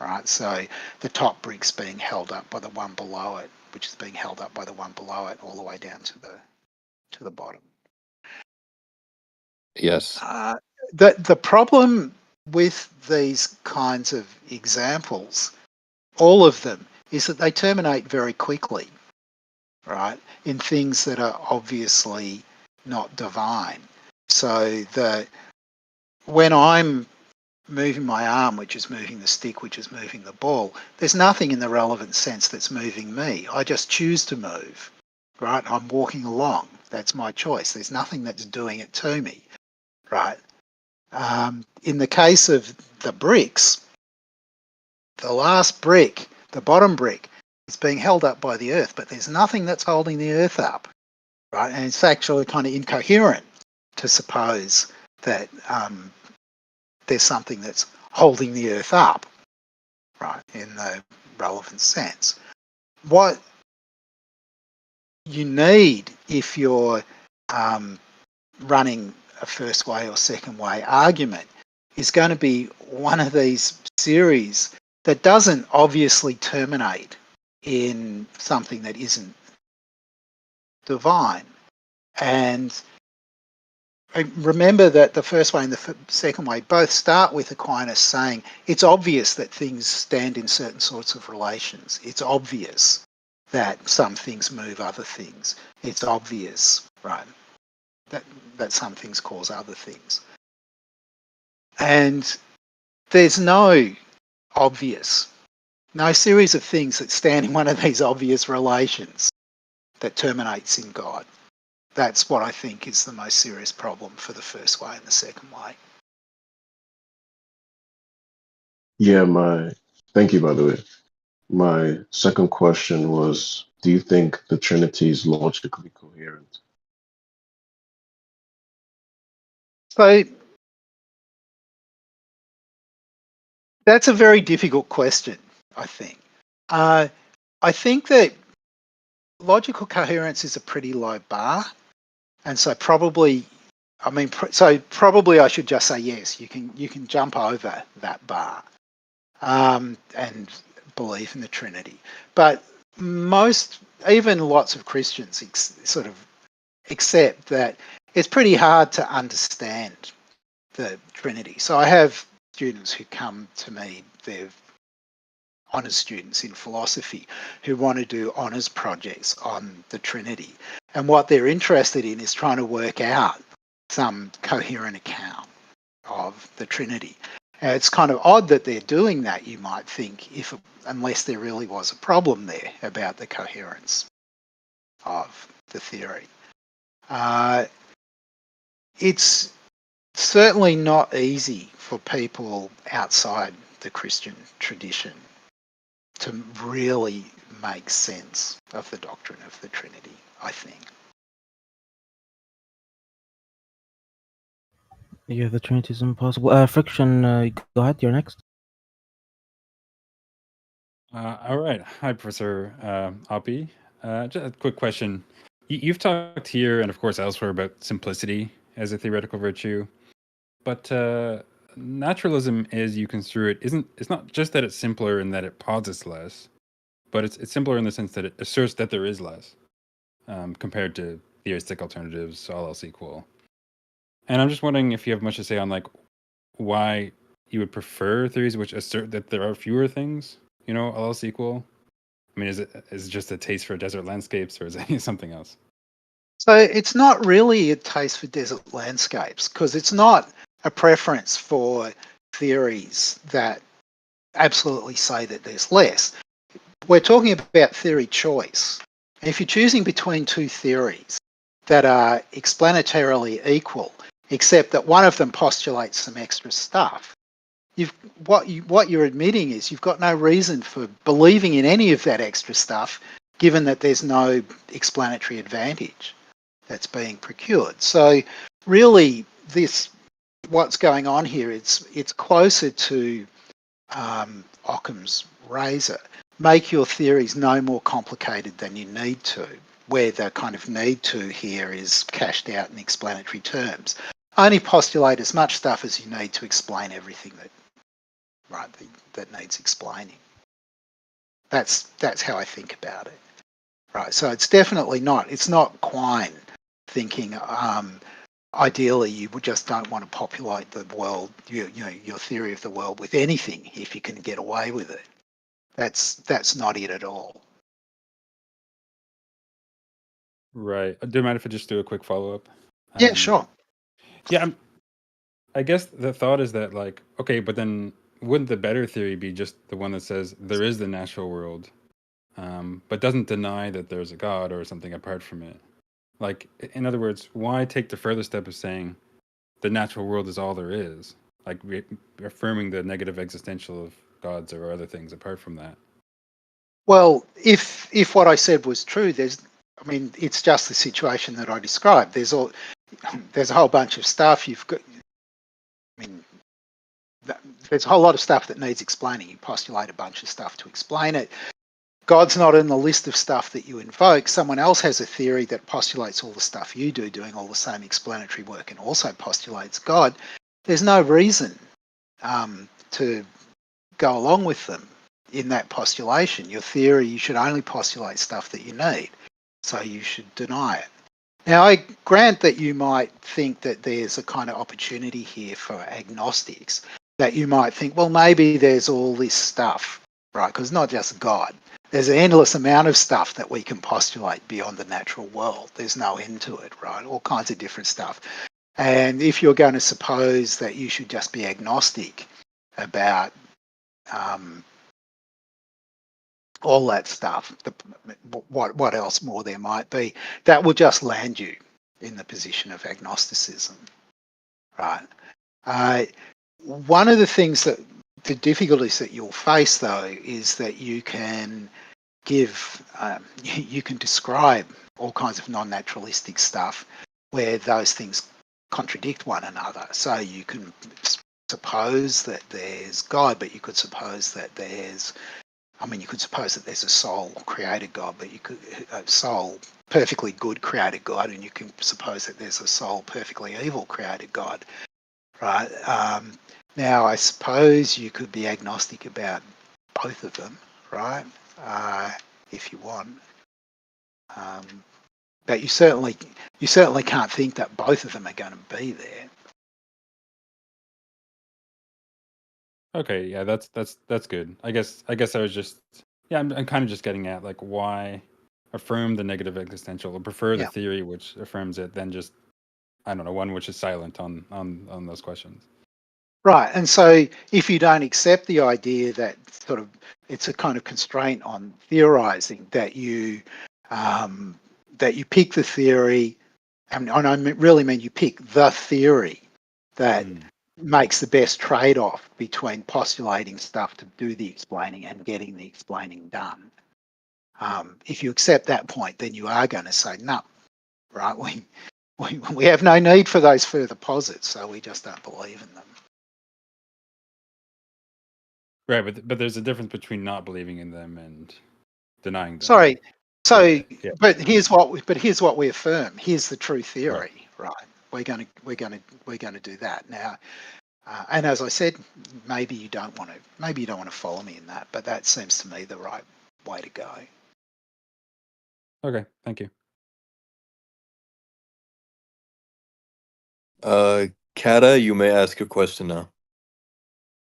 Right, so the top brick's being held up by the one below it, which is being held up by the one below it, all the way down to the bottom. Yes. The problem with these kinds of examples, all of them, is that they terminate very quickly, right, in things that are obviously not divine. So when I'm moving my arm, which is moving the stick, which is moving the ball, there's nothing in the relevant sense that's moving me. I just choose to move, right? I'm walking along. That's my choice. There's nothing that's doing it to me, right? In the case of the bricks, the last brick, the bottom brick, is being held up by the earth, but there's nothing that's holding the earth up, right? And it's actually kind of incoherent to suppose that there's something that's holding the earth up, right, in the relevant sense. What you need if you're running a first way or second way argument is going to be one of these series that doesn't obviously terminate in something that isn't divine. And remember that the first way and the second way both start with Aquinas saying it's obvious that things stand in certain sorts of relations. It's obvious that some things move other things. It's obvious, right, that some things cause other things. And there's no series of things that stand in one of these obvious relations that terminates in God. That's what I think is the most serious problem for the first way and the second way. Yeah, thank you, by the way. My second question was, do you think the Trinity is logically coherent? So that's a very difficult question, I think. I think that logical coherence is a pretty low bar. And so probably I should just say yes, you can jump over that bar and believe in the Trinity. But even lots of Christians sort of accept that it's pretty hard to understand the Trinity. So I have students who come to me, they're honours students in philosophy who want to do honours projects on the Trinity. And what they're interested in is trying to work out some coherent account of the Trinity. It's kind of odd that they're doing that, you might think, unless there really was a problem there about the coherence of the theory. It's certainly not easy for people outside the Christian tradition to really make sense of the doctrine of the Trinity, I think. Yeah, the Trinity is impossible. Friction, go ahead, you're next. All right. Hi, Professor Oppy. Just a quick question. You've talked here and, of course, elsewhere about simplicity as a theoretical virtue. But naturalism, as you construe it, it's not just that it's simpler and that it posits less, but it's simpler in the sense that it asserts that there is less compared to theistic alternatives, all else equal. And I'm just wondering if you have much to say on like why you would prefer theories which assert that there are fewer things, all else equal. I mean, is it just a taste for desert landscapes, or is it something else? So it's not really a taste for desert landscapes, because it's not a preference for theories that absolutely say that there's less. We're talking about theory choice. And if you're choosing between two theories that are explanatorily equal, except that one of them postulates some extra stuff, what you're admitting is you've got no reason for believing in any of that extra stuff, given that there's no explanatory advantage that's being procured. So really, what's going on here, it's closer to Occam's razor. Make your theories no more complicated than you need to, where the kind of need to here is cashed out in explanatory terms. Only postulate as much stuff as you need to explain everything that needs explaining. That's how I think about it. Right. So it's definitely not. It's not Quine thinking. Ideally, you just don't want to populate the world, your theory of the world, with anything if you can get away with it. That's not it at all. Right. Do you mind if I just do a quick follow up? Yeah, sure. Yeah, I guess the thought is that like, okay, but then wouldn't the better theory be just the one that says there is the natural world, but doesn't deny that there's a God or something apart from it? Like, in other words, why take the further step of saying the natural world is all there is, like affirming the negative existential of gods or other things apart from that? Well, if what I said was true, it's just the situation that I described. There's a whole bunch of stuff you've got. There's a whole lot of stuff that needs explaining. You postulate a bunch of stuff to explain it. God's not in the list of stuff that you invoke. Someone else has a theory that postulates all the stuff you do, doing all the same explanatory work, and also postulates God. There's no reason to go along with them in that postulation. Your theory, you should only postulate stuff that you need, so you should deny it. Now, I grant that you might think that there's a kind of opportunity here for agnostics, that you might think, well, maybe there's all this stuff, right? Because it's not just God. There's an endless amount of stuff that we can postulate beyond the natural world. There's no end to it, right? All kinds of different stuff. And if you're going to suppose that you should just be agnostic about all that stuff, what else more there might be, that will just land you in the position of agnosticism, right? One of the difficulties that you'll face, though, is that you can describe all kinds of non-naturalistic stuff where those things contradict one another. So you can suppose that there's God, but you could suppose that there's a soul created God, but a soul perfectly good created God, and you can suppose that there's a soul perfectly evil created God, right? Now, I suppose you could be agnostic about both of them, right? If you want, but you certainly can't think that both of them are going to be there. Okay, yeah, that's good. I guess I was just I'm kind of just getting at like why affirm the negative existential or prefer the theory which affirms it than just I don't know, one which is silent on those questions. Right, and so if you don't accept the idea that sort of it's a kind of constraint on theorizing that you pick the theory, and I really mean you pick the theory that makes the best trade-off between postulating stuff to do the explaining and getting the explaining done. If you accept that point, then you are going to say, no, right? We have no need for those further posits, so we just don't believe in them. Right, but there's a difference between not believing in them and denying them. Sorry. So, yeah. but here's what we affirm. Here's the true theory, right? We're going to do that now. And as I said, maybe you don't want to follow me in that, but that seems to me the right way to go. Okay, thank you. Kata, you may ask your question now.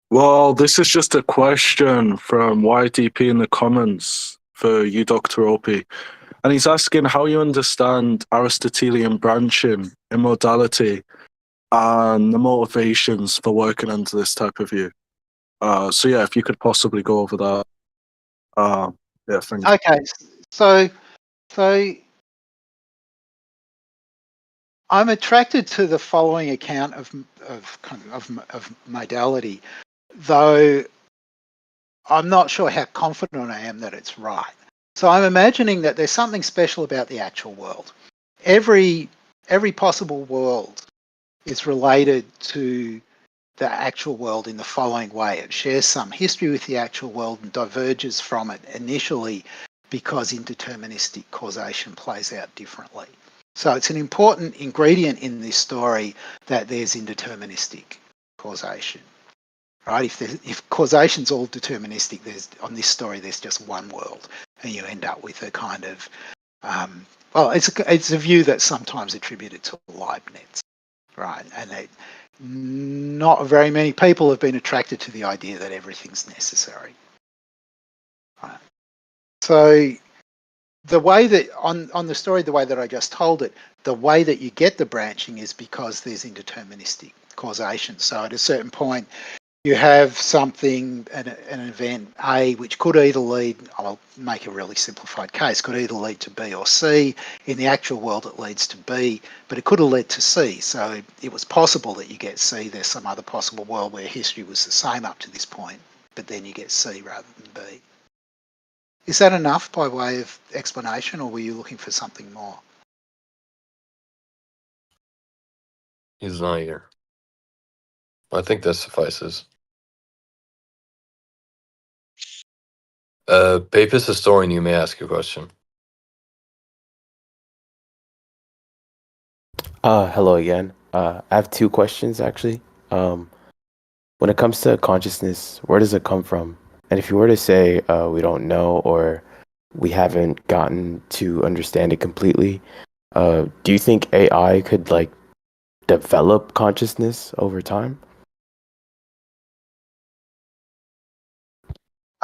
Well, this is just a question from YDP in the comments for you, Dr. Oppy. And he's asking how you understand Aristotelian branching, immodality, and the motivations for working under this type of view. So yeah, if you could possibly go over that. Yeah, thank you. Okay, so I'm attracted to the following account of modality, though I'm not sure how confident I am that it's right. So I'm imagining that there's something special about the actual world. Every possible world is related to the actual world in the following way. It shares some history with the actual world and diverges from it initially because indeterministic causation plays out differently. So it's an important ingredient in this story that there's indeterministic causation. Right? If causation's all deterministic, on this story there's just one world, and you end up with a kind of well, it's a view that's sometimes attributed to Leibniz, right? And not very many people have been attracted to the idea that everything's necessary. Right? So the way that on the story, the way that I just told it, the way that you get the branching is because there's indeterministic causation. So at a certain point, you have something, an event A, which could either lead, I'll make a really simplified case, could either lead to B or C. In the actual world, it leads to B, but it could have led to C. So it was possible that you get C. There's some other possible world where history was the same up to this point, but then you get C rather than B. Is that enough by way of explanation, or were you looking for something more? He's not here. I think that suffices. Papist historian, you may ask your question. Hello again. I have two questions actually. When it comes to consciousness, where does it come from? And if you were to say we don't know or we haven't gotten to understand it completely, do you think AI could like develop consciousness over time?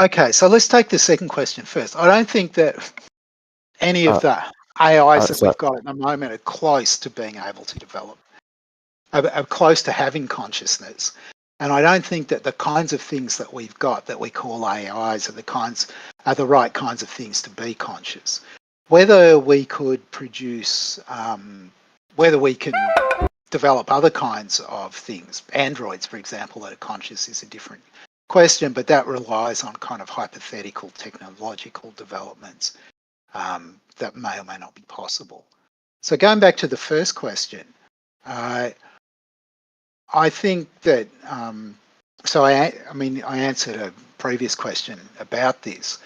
Okay, so let's take the second question first. I don't think that any of the AIs that we've got at the moment are close to being able to develop, are close to having consciousness. And I don't think that the kinds of things that we've got that we call AIs are the right kinds of things to be conscious. Whether we could produce, whether we can develop other kinds of things, androids, for example, that are conscious is a different question, but that relies on kind of hypothetical technological developments that may or may not be possible. So going back to the first question, I think that, so I answered a previous question about this.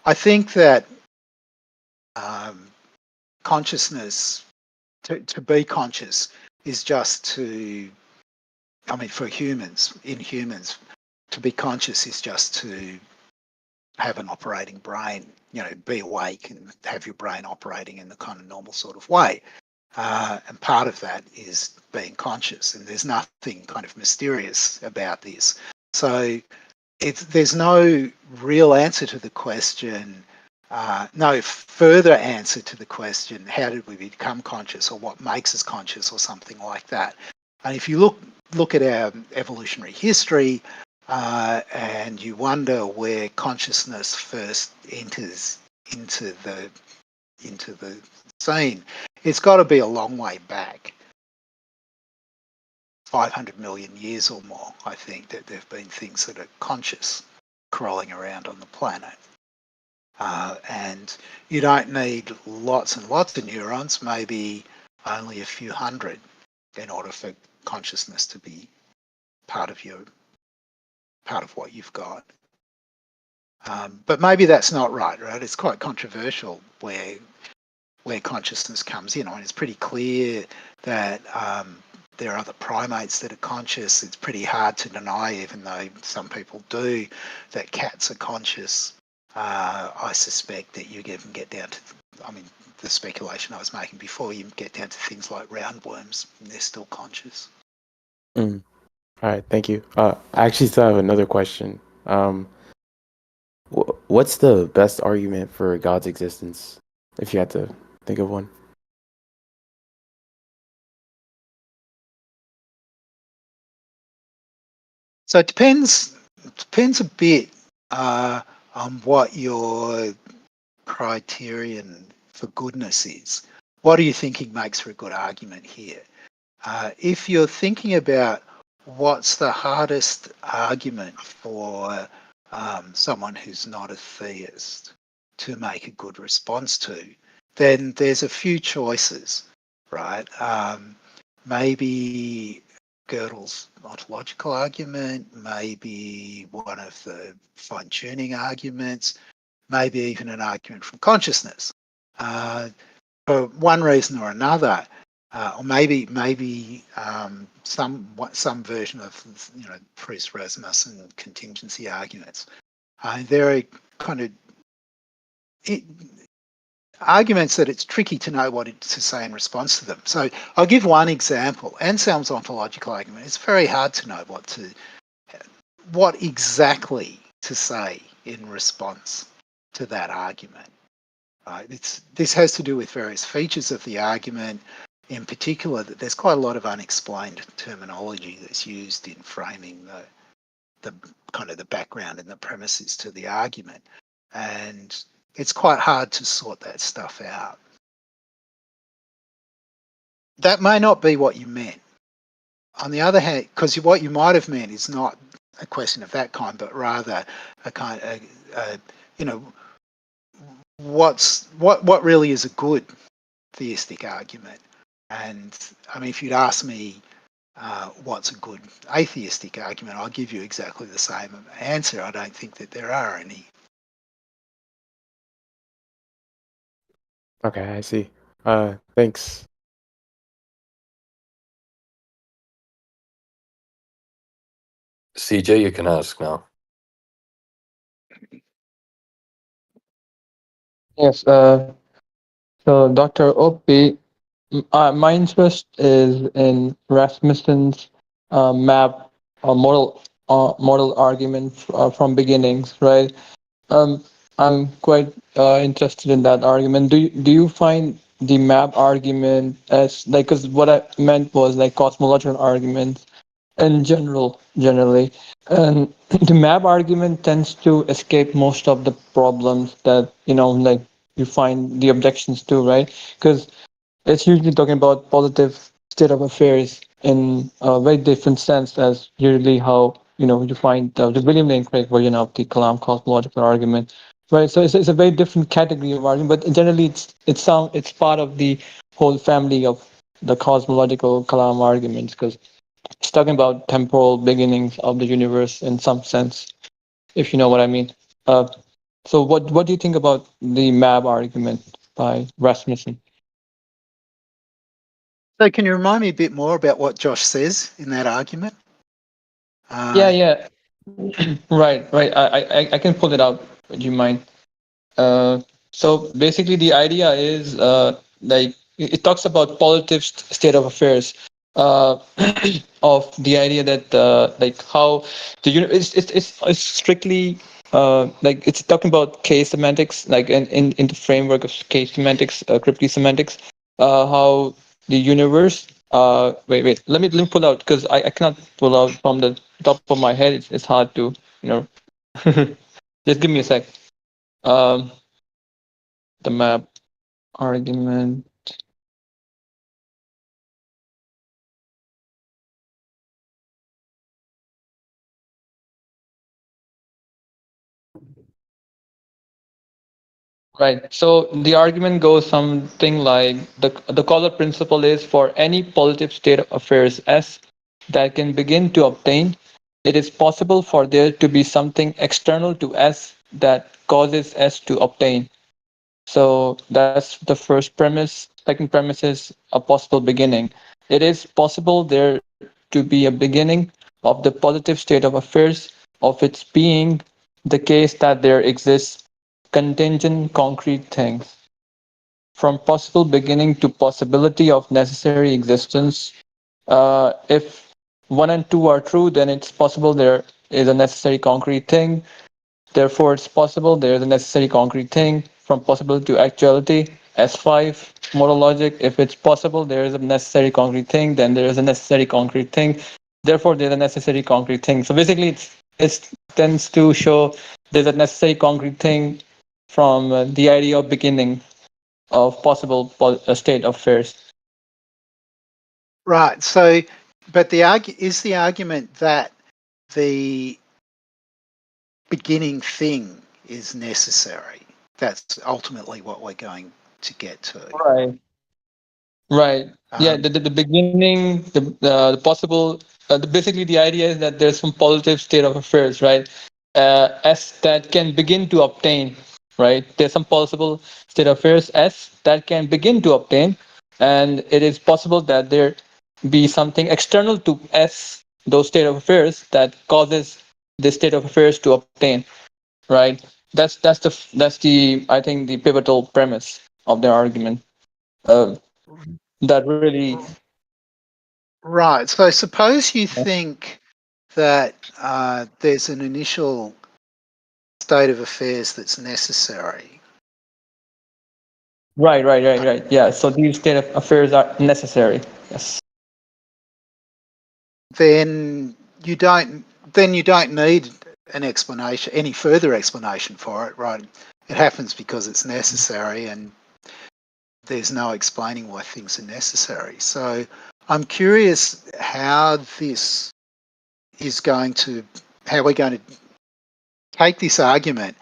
I think that consciousness, to be conscious is just to, for humans, in humans, to be conscious is just to have an operating brain, be awake and have your brain operating in the kind of normal sort of way. And part of that is being conscious, and there's nothing kind of mysterious about this. So there's no real answer to the question, no further answer to the question, how did we become conscious, or what makes us conscious, or something like that. And if you look at our evolutionary history, and you wonder where consciousness first enters into the scene, it's got to be a long way back, 500 million years or more. I think that there have been things that are conscious crawling around on the planet. And you don't need lots and lots of neurons, maybe only a few hundred, in order for consciousness to be part of what you've got. But maybe that's not right? It's quite controversial where consciousness comes in. It's pretty clear that there are other primates that are conscious. It's pretty hard to deny, even though some people do, that cats are conscious. I suspect that you can get down to, I mean, the speculation I was making before, you get down to things like roundworms, and they're still conscious. Mm. All right, thank you. I actually still have another question. What's the best argument for God's existence, if you had to think of one? So it depends a bit on what your criterion for goodness is. What are you thinking makes for a good argument here? If you're thinking about what's the hardest argument for someone who's not a theist to make a good response to, then there's a few choices, right? Maybe Gödel's ontological argument, maybe one of the fine-tuning arguments, maybe even an argument from consciousness. For one reason or another, or maybe some version of Priest Rasmussen contingency arguments. There are kind of arguments that it's tricky to know what to say in response to them. So I'll give one example. Anselm's ontological argument. It's very hard to know what exactly to say in response to that argument. This has to do with various features of the argument, in particular that there's quite a lot of unexplained terminology that's used in framing the kind of the background and the premises to the argument. And it's quite hard to sort that stuff out. That may not be what you meant. On the other hand, because what you might have meant is not a question of that kind, but rather a kind of, what really is a good theistic argument. And I mean, if you'd ask me what's a good atheistic argument, I'll give you exactly the same answer. I don't think that there are any. Okay, I see. Thanks. CJ, you can ask now. Yes. So Dr. Oppy, my interest is in Rasmussen's map or model argument from beginnings, right? I'm quite interested in that argument. Do you find the map argument as like, because what I meant was like cosmological arguments in generally, and the map argument tends to escape most of the problems that like you find the objections to, right? Because it's usually talking about positive state of affairs in a very different sense as usually how you find the William Lane Craig version of the Kalam cosmological argument, right? So it's a very different category of argument, but generally it's part of the whole family of the cosmological Kalam arguments, because it's talking about temporal beginnings of the universe in some sense, if you know what I mean. So what do you think about the map argument by Rasmussen? So can you remind me a bit more about what Josh says in that argument? Yeah. Right. I can pull it out. Would you mind? So basically, the idea is like it talks about positive state of affairs, of the idea that like how the it's strictly like it's talking about case semantics, like in the framework of case semantics, cryptic semantics, how the universe. Wait. Let me pull out, because I cannot pull out from the top of my head. It's hard to Just give me a sec. The map argument. Right. So the argument goes something like the Collar principle is for any positive state of affairs S that can begin to obtain, it is possible for there to be something external to S that causes S to obtain. So that's the first premise. Second premise is a possible beginning. It is possible there to be a beginning of the positive state of affairs of its being the case that there exists contingent concrete things. From possible beginning to possibility of necessary existence. If 1 and 2 are true, then it's possible there is a necessary concrete thing. Therefore, it's possible there is a necessary concrete thing. From possibility to actuality, S5 moral logic. If it's possible there is a necessary concrete thing, then there is a necessary concrete thing. Therefore, there's a necessary concrete thing. So basically, it tends to show there's a necessary concrete thing from the idea of beginning of possible state of affairs. Right. So, but the argument that the beginning thing is necessary. That's ultimately what we're going to get to. Right. Right. Yeah. The beginning, the possible. Basically, the idea is that there's some positive state of affairs, right? S that can begin to obtain, right? There's some possible state of affairs S that can begin to obtain, and it is possible that there be something external to S, those state of affairs, that causes this state of affairs to obtain, right? That's the I think the pivotal premise of their argument. That really. Right. So suppose you think that there's an initial state of affairs that's necessary. Right. Yeah. So these state of affairs are necessary. Yes. Then you don't need an explanation, any further explanation for it, right? It happens because it's necessary, and there's no explaining why things are necessary. So I'm curious how this is going to, how we're going to take this argument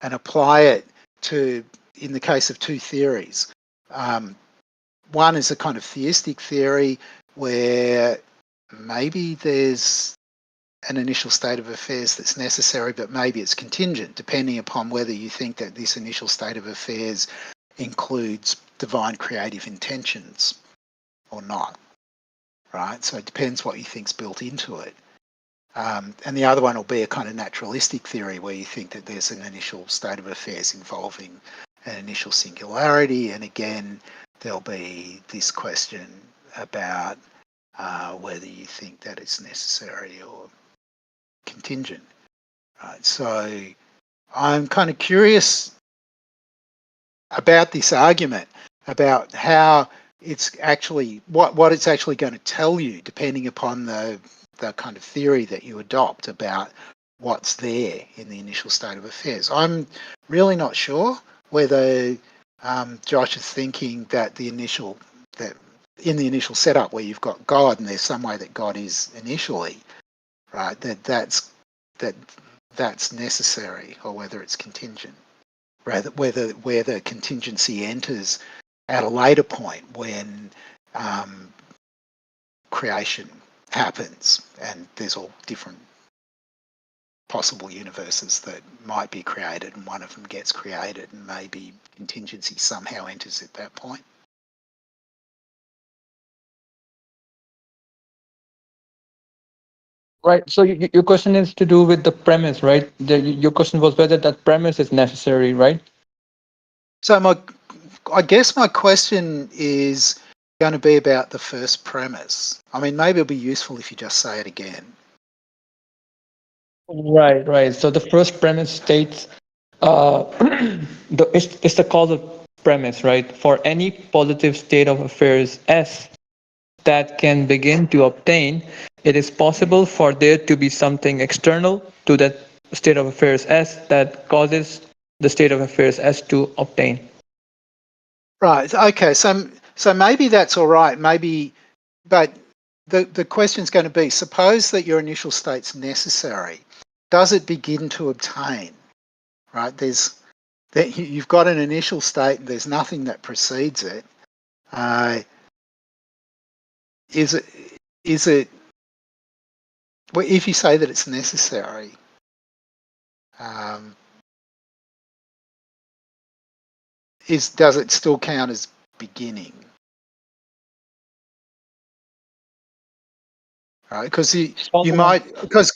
and apply it to, in the case of two theories. One is a kind of theistic theory where maybe there's an initial state of affairs that's necessary, but maybe it's contingent, depending upon whether you think that this initial state of affairs includes divine creative intentions or not, right? So it depends what you think's built into it. And the other one will be a kind of naturalistic theory where you think that there's an initial state of affairs involving an initial singularity. And again, there'll be this question about whether you think that it's necessary or contingent, right? So I'm kind of curious about this argument, about how it's actually, what it's actually going to tell you, depending upon the kind of theory that you adopt about what's there in the initial state of affairs. I'm really not sure whether Josh is thinking that in the initial setup where you've got God and there's some way that God is initially, right, that's necessary, or whether it's contingent, rather where the contingency enters at a later point when creation happens and there's all different possible universes that might be created, and one of them gets created, and maybe contingency somehow enters at that point. Right. So your question is to do with the premise, right? Your question was whether that premise is necessary, right? So I guess my question is going to be about the first premise. I mean, maybe it'll be useful if you just say it again. Right. So the first premise states it's the causal premise, right? For any positive state of affairs S that can begin to obtain, it is possible for there to be something external to that state of affairs S that causes the state of affairs S to obtain. Right. Okay. So maybe that's all right. Maybe, but the question's going to be: suppose that your initial state's necessary. Does it begin to obtain? Right. You've got an initial state, and there's nothing that precedes it. Is it? Well, if you say that it's necessary, does it still count as beginning? Right, because you might, because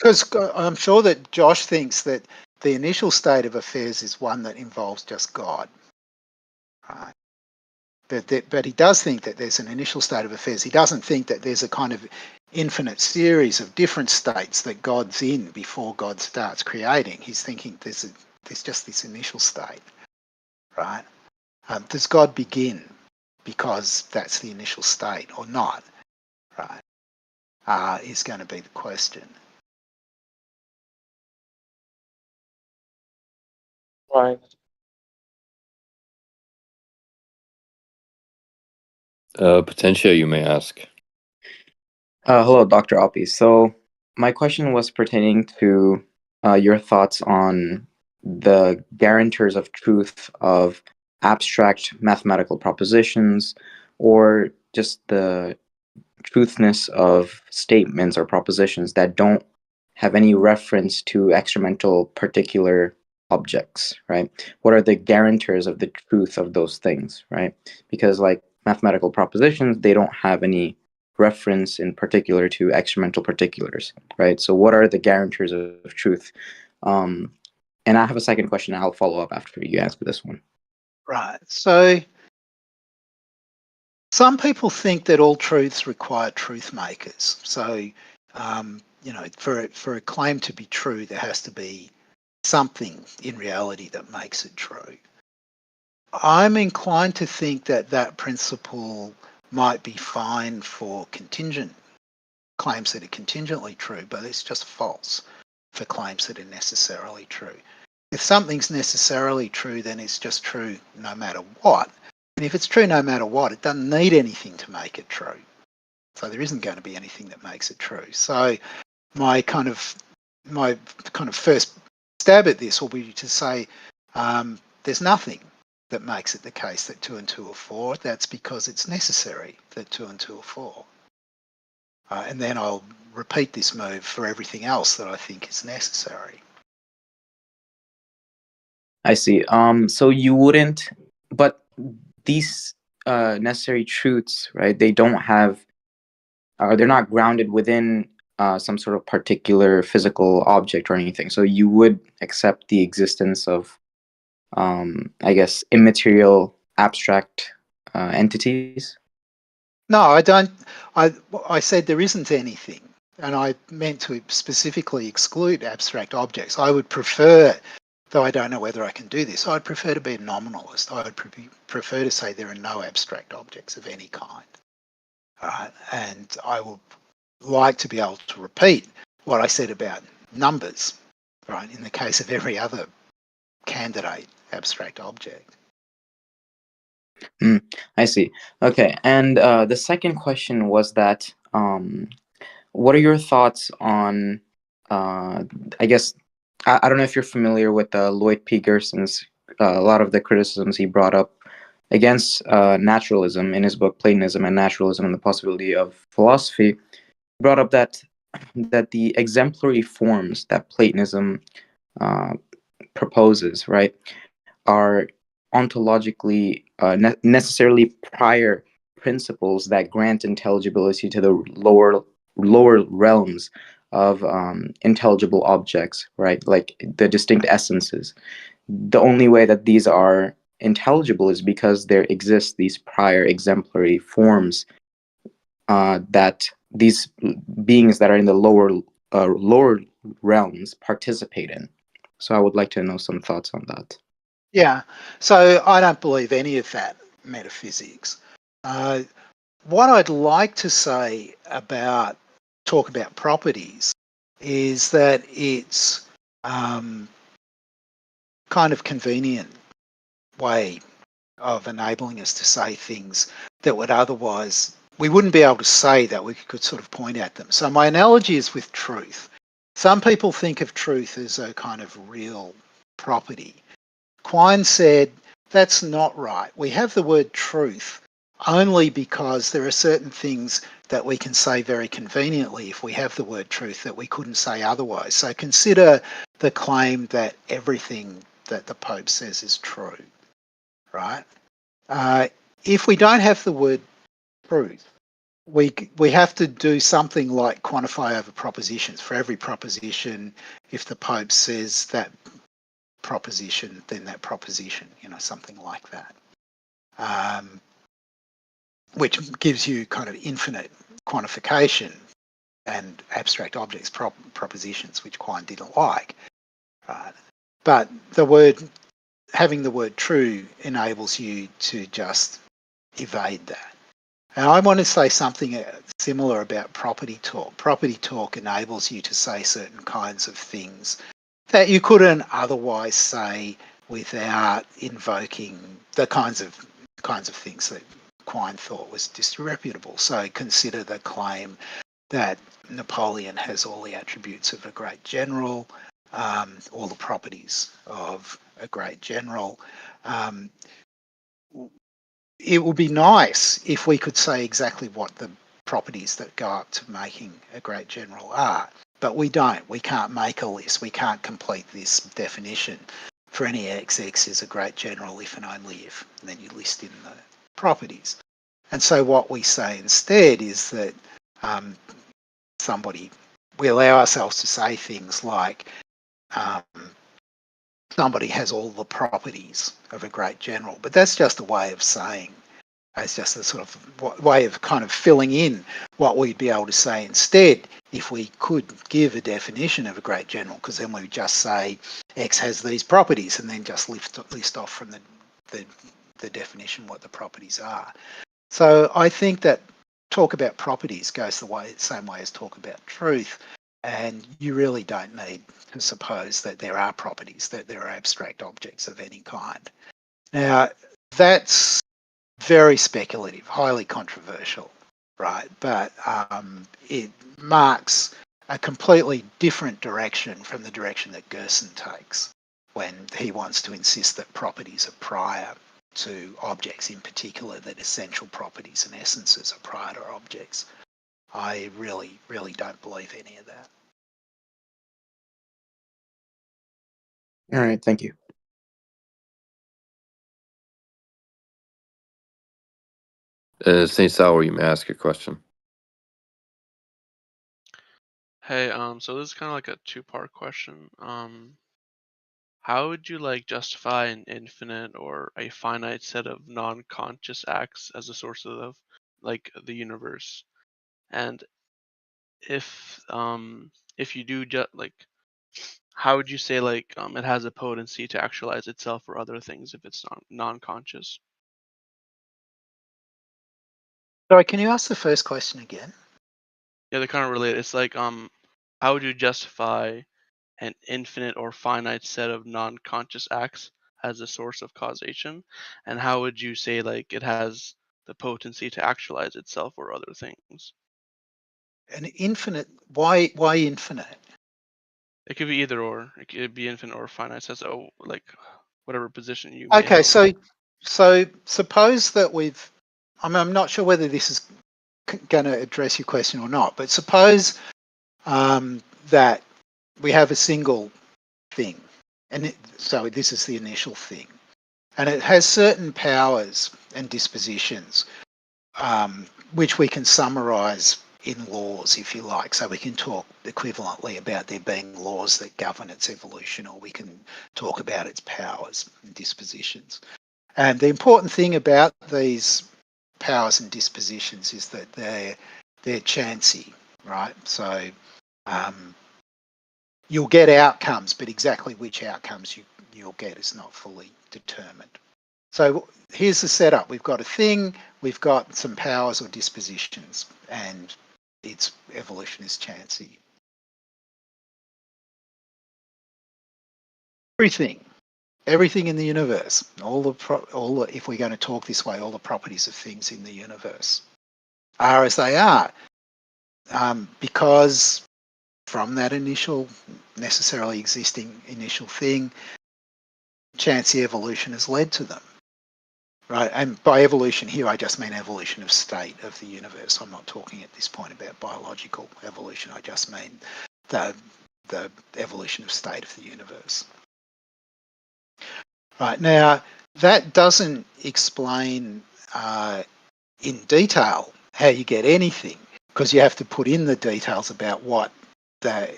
I'm sure that Josh thinks that the initial state of affairs is one that involves just God, right? But he does think that there's an initial state of affairs. He doesn't think that there's a kind of infinite series of different states that God's in before God starts creating. He's thinking there's just this initial state, right? Does God begin because that's the initial state or not, right? Is going to be the question. Right. Potentia, you may ask. Hello, Dr. Oppy. So my question was pertaining to your thoughts on the guarantors of truth of abstract mathematical propositions, or just the truthness of statements or propositions that don't have any reference to experimental particular objects, right? What are the guarantors of the truth of those things, right? Because like mathematical propositions, they don't have any reference in particular to experimental particulars, right? So what are the guarantors of truth? And I have a second question. I'll follow up after you answer this one. Right. So some people think that all truths require truth makers. So, for a claim to be true, there has to be something in reality that makes it true. I'm inclined to think that that principle might be fine for contingent claims that are contingently true, but it's just false for claims that are necessarily true. If something's necessarily true, then it's just true no matter what. And if it's true no matter what, it doesn't need anything to make it true. So there isn't going to be anything that makes it true. So my kind of first stab at this will be to say there's nothing that makes it the case that 2 and 2 are 4. That's because it's necessary that 2 and 2 are 4. And then I'll repeat this move for everything else that I think is necessary. I see. So you wouldn't, but these necessary truths, right? They don't have, or they're not grounded within some sort of particular physical object or anything. So you would accept the existence of, I guess, immaterial, abstract entities. No, I don't. I said there isn't anything, and I meant to specifically exclude abstract objects. I would prefer, though I don't know whether I can do this, I'd prefer to be a nominalist. I would prefer to say there are no abstract objects of any kind. And I would like to be able to repeat what I said about numbers, right, in the case of every other candidate abstract object. I see. Okay. And the second question was that what are your thoughts on, I guess, I don't know if you're familiar with Lloyd P. Gerson's, a lot of the criticisms he brought up against naturalism in his book Platonism and Naturalism and the Possibility of Philosophy. He brought up that the exemplary forms that Platonism proposes, right, are ontologically necessarily prior principles that grant intelligibility to the lower realms of intelligible objects, right? Like the distinct essences. The only way that these are intelligible is because there exist these prior exemplary forms that these beings that are in the lower realms participate in. So I would like to know some thoughts on that. Yeah, so I don't believe any of that metaphysics. What I'd like to say talk about properties is that it's kind of convenient way of enabling us to say things that would otherwise, we wouldn't be able to say that, we could sort of point at them. So my analogy is with truth. Some people think of truth as a kind of real property. Quine said, that's not right. We have the word truth only because there are certain things that we can say very conveniently if we have the word truth that we couldn't say otherwise. So consider the claim that everything that the Pope says is true, right? If we don't have the word truth, we have to do something like quantify over propositions. For every proposition, if the Pope says that proposition, then that proposition, something like that. Which gives you kind of infinite quantification and abstract objects propositions, which Quine didn't like. Right? But having the word true enables you to just evade that. And I want to say something similar about property talk. Property talk enables you to say certain kinds of things that you couldn't otherwise say without invoking the kinds of things that Quine thought was disreputable. So consider the claim that Napoleon has all the attributes of a great general, all the properties of a great general. It would be nice if we could say exactly what the properties that go up to making a great general are, but we don't. We can't make a list. We can't complete this definition. For any XX is a great general if and only if, and then you list in the properties. And so what we say instead is that we allow ourselves to say things like somebody has all the properties of a great general, but that's just a way of saying, it's just a sort of way of kind of filling in what we'd be able to say instead if we could give a definition of a great general, because then we would just say X has these properties and then just list off from the definition what the properties are. So I think that talk about properties goes the same way as talk about truth, and you really don't need to suppose that there are properties, that there are abstract objects of any kind. Now, that's very speculative, highly controversial, right? But it marks a completely different direction from the direction that Gerson takes when he wants to insist that properties are prior to objects, in particular that essential properties and essences are prior to objects. I really, really don't believe any of that. All right, thank you. St. Sauer, you may ask your question. Hey, so this is kind of like a two-part question. How would you justify an infinite or a finite set of non-conscious acts as a source of the universe? And if you do how would you say it has a potency to actualize itself or other things if it's non-conscious? Sorry, can you ask the first question again? Yeah, they're kind of related. It's how would you justify an infinite or finite set of non-conscious acts as a source of causation, and how would you say it has the potency to actualize itself or other things? An infinite, why infinite? It could be either or. It could be infinite or finite. So whatever position you may Okay, hold. so suppose that I'm not sure whether this is going to address your question or not, but suppose that we have a single thing, and so this is the initial thing, and it has certain powers and dispositions, which we can summarize in laws, if you like. So we can talk equivalently about there being laws that govern its evolution, or we can talk about its powers and dispositions. And the important thing about these powers and dispositions is that they're chancy, right? So you'll get outcomes, but exactly which outcomes you'll get is not fully determined. So here's the setup. We've got a thing, we've got some powers or dispositions, and its evolution is chancy. Everything in the universe, if we're going to talk this way, all the properties of things in the universe are as they are, because from that initial, necessarily existing initial thing, chancy evolution has led to them. Right, and by evolution here, I just mean evolution of state of the universe. I'm not talking at this point about biological evolution. I just mean the evolution of state of the universe. Right, now, that doesn't explain in detail how you get anything, because you have to put in the details about what the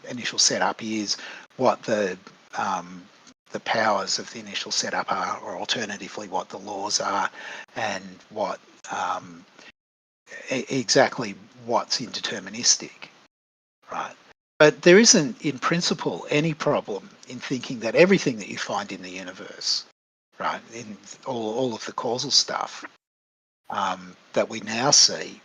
initial setup is, what the the powers of the initial setup are, or alternatively what the laws are, and what exactly what's indeterministic, right? But there isn't, in principle, any problem in thinking that everything that you find in the universe, right, in all of the causal stuff that we now see,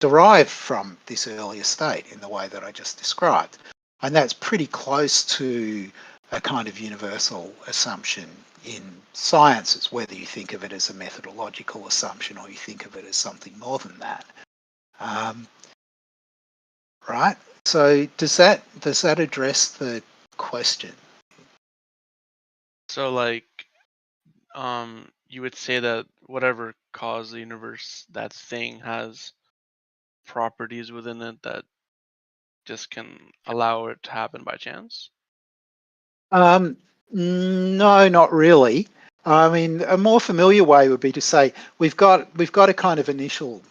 derive from this earlier state in the way that I just described. And that's pretty close to a kind of universal assumption in sciences, whether you think of it as a methodological assumption or you think of it as something more than that. Right? So does that address the question? So like, you would say that whatever caused the universe, that thing has properties within it that just can allow it to happen by chance? No, not really. I mean, a more familiar way would be to say we've got a kind of initial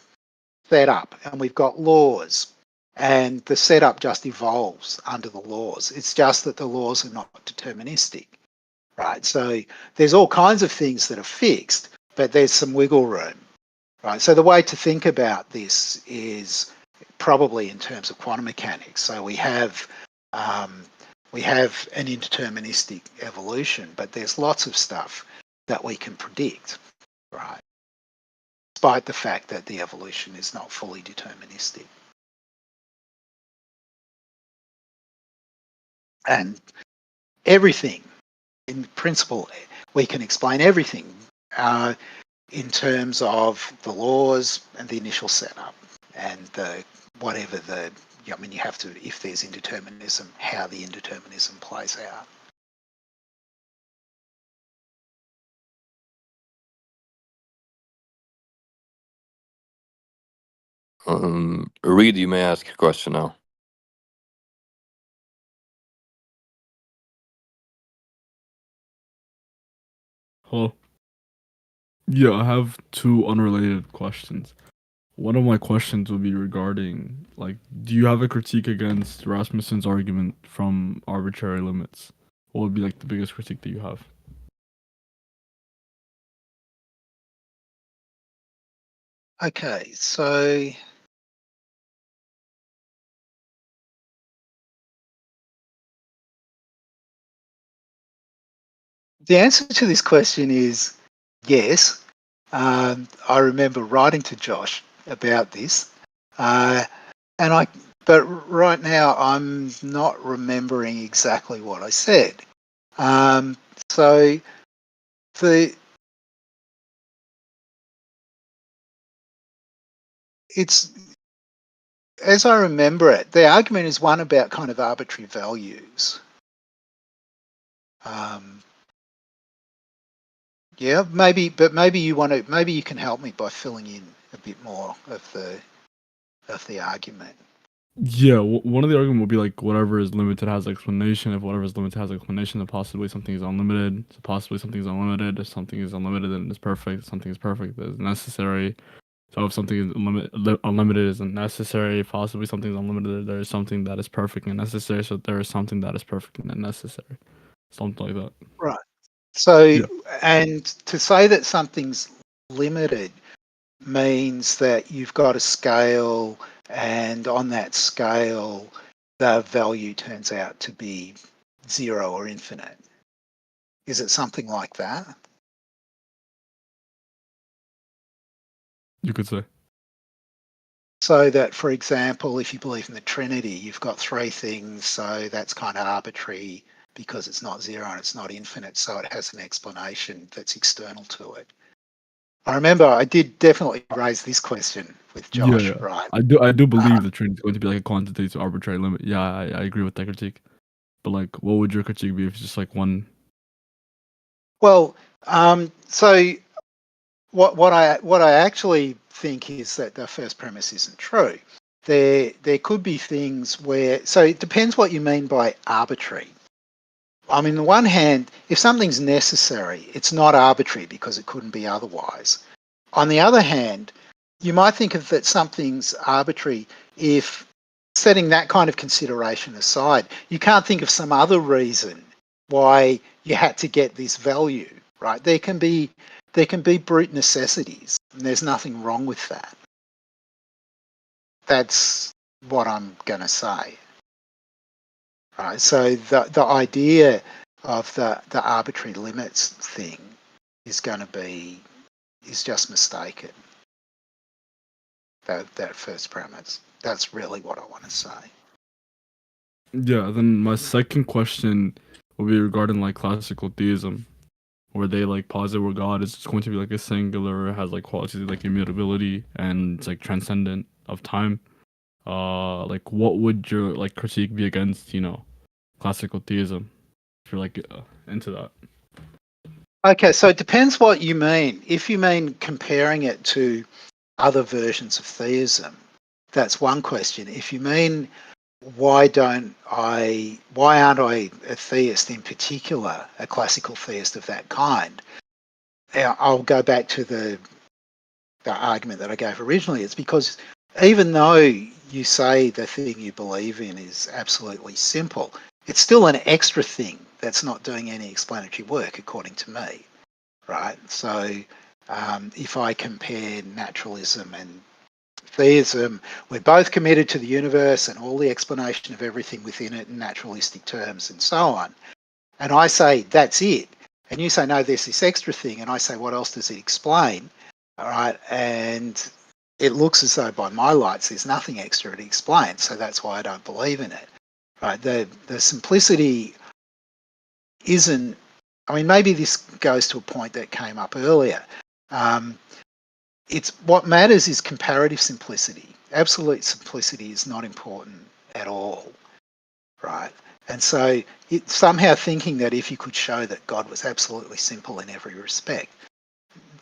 setup, and we've got laws, and the setup just evolves under the laws. It's just that the laws are not deterministic, right? So there's all kinds of things that are fixed, but there's some wiggle room, right? So the way to think about this is probably in terms of quantum mechanics. So we have an indeterministic evolution, but there's lots of stuff that we can predict, right? Despite the fact that the evolution is not fully deterministic. And everything, in principle, we can explain everything in terms of the laws and the initial setup and whatever I mean, you have to, if there's indeterminism, how the indeterminism plays out. Reed, you may ask your question now. Hello. Yeah, I have two unrelated questions. One of my questions would be regarding, like, do you have a critique against Rasmussen's argument from arbitrary limits? What would be, like, the biggest critique that you have? Okay, so the answer to this question is yes. I remember writing to Josh about this, but right now I'm not remembering exactly what I said. So it's, as I remember it, the argument is one about kind of arbitrary values. Yeah, maybe you can help me by filling in a bit more of the argument. Yeah, one of the argument would be, like, whatever is limited has explanation. If whatever is limited has explanation, then possibly something is unlimited. So possibly something is unlimited. If something is unlimited, then it's perfect. If something is perfect, then it's necessary. So if something is unlimited isn't necessary, possibly something is unlimited, there is something that is perfect and necessary. So there is something that is perfect and necessary. Something like that. Right. So, Yeah. and to say that something's limited means that you've got a scale, and on that scale, the value turns out to be 0 or infinite. Is it something like that? You could say. So that, for example, if you believe in the Trinity, you've got 3 things, so that's kind of arbitrary because it's not 0 and it's not infinite, so it has an explanation that's external to it. I remember I did definitely raise this question with Josh, Yeah. right? I do believe the Trinity is going to be like a quantitative arbitrary limit. Yeah, I agree with that critique. But, like, what would your critique be if it's just like one? Well, so what I actually think is that the first premise isn't true. There could be things where, so it depends what you mean by arbitrary. I mean, on the one hand, if something's necessary, it's not arbitrary because it couldn't be otherwise. On the other hand, you might think of that something's arbitrary if, setting that kind of consideration aside, you can't think of some other reason why you had to get this value, right? There can be brute necessities, and there's nothing wrong with that. That's what I'm going to say. Right. So the idea of the arbitrary limits thing is just mistaken. That first premise. That's really what I want to say. Yeah, then my second question will be regarding like classical theism, where they like posit where God is going to be like a singular, has like qualities like immutability and it's like transcendent of time. Like what would your like critique be against, classical theism? If you're like into that. Okay, so it depends what you mean. If you mean comparing it to other versions of theism, that's one question. If you mean why aren't I a theist in particular, a classical theist of that kind? I'll go back to the argument that I gave originally. It's because even though you say the thing you believe in is absolutely simple, it's still an extra thing that's not doing any explanatory work, according to me, right? So if I compare naturalism and theism, we're both committed to the universe and all the explanation of everything within it in naturalistic terms and so on. And I say, that's it. And you say, no, there's this extra thing. And I say, what else does it explain? All right. And it looks as though by my lights, there's nothing extra to explain. So that's why I don't believe in it. Right. The simplicity isn't, I mean, maybe this goes to a point that came up earlier. It's what matters is comparative simplicity. Absolute simplicity is not important at all, right? And so somehow thinking that if you could show that God was absolutely simple in every respect,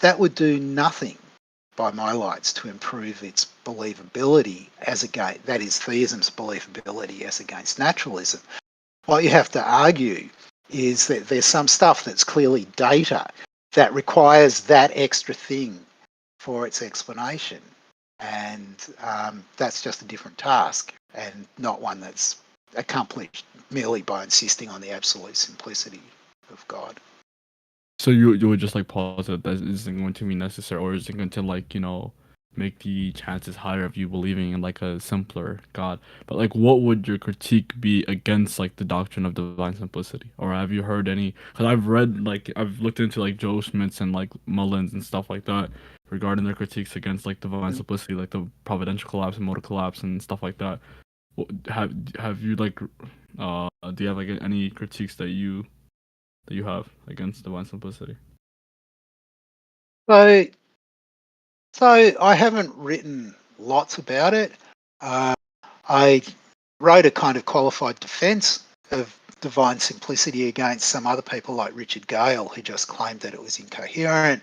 that would do nothing by my lights to improve its believability as against, that is theism's believability as against naturalism. What you have to argue is that there's some stuff that's clearly data that requires that extra thing for its explanation. And that's just a different task and not one that's accomplished merely by insisting on the absolute simplicity of God. So you would just like posit that isn't going to be necessary, or is it going to like make the chances higher of you believing in like a simpler God? But like, what would your critique be against like the doctrine of divine simplicity? Or have you heard any? Because I've looked into like Joe Schmitz and like Mullins and stuff like that regarding their critiques against like divine simplicity, like the providential collapse and modal collapse and stuff like that. Have you like do you have like any critiques that you have against divine simplicity? So I haven't written lots about it. I wrote a kind of qualified defense of divine simplicity against some other people like Richard Gale, who just claimed that it was incoherent.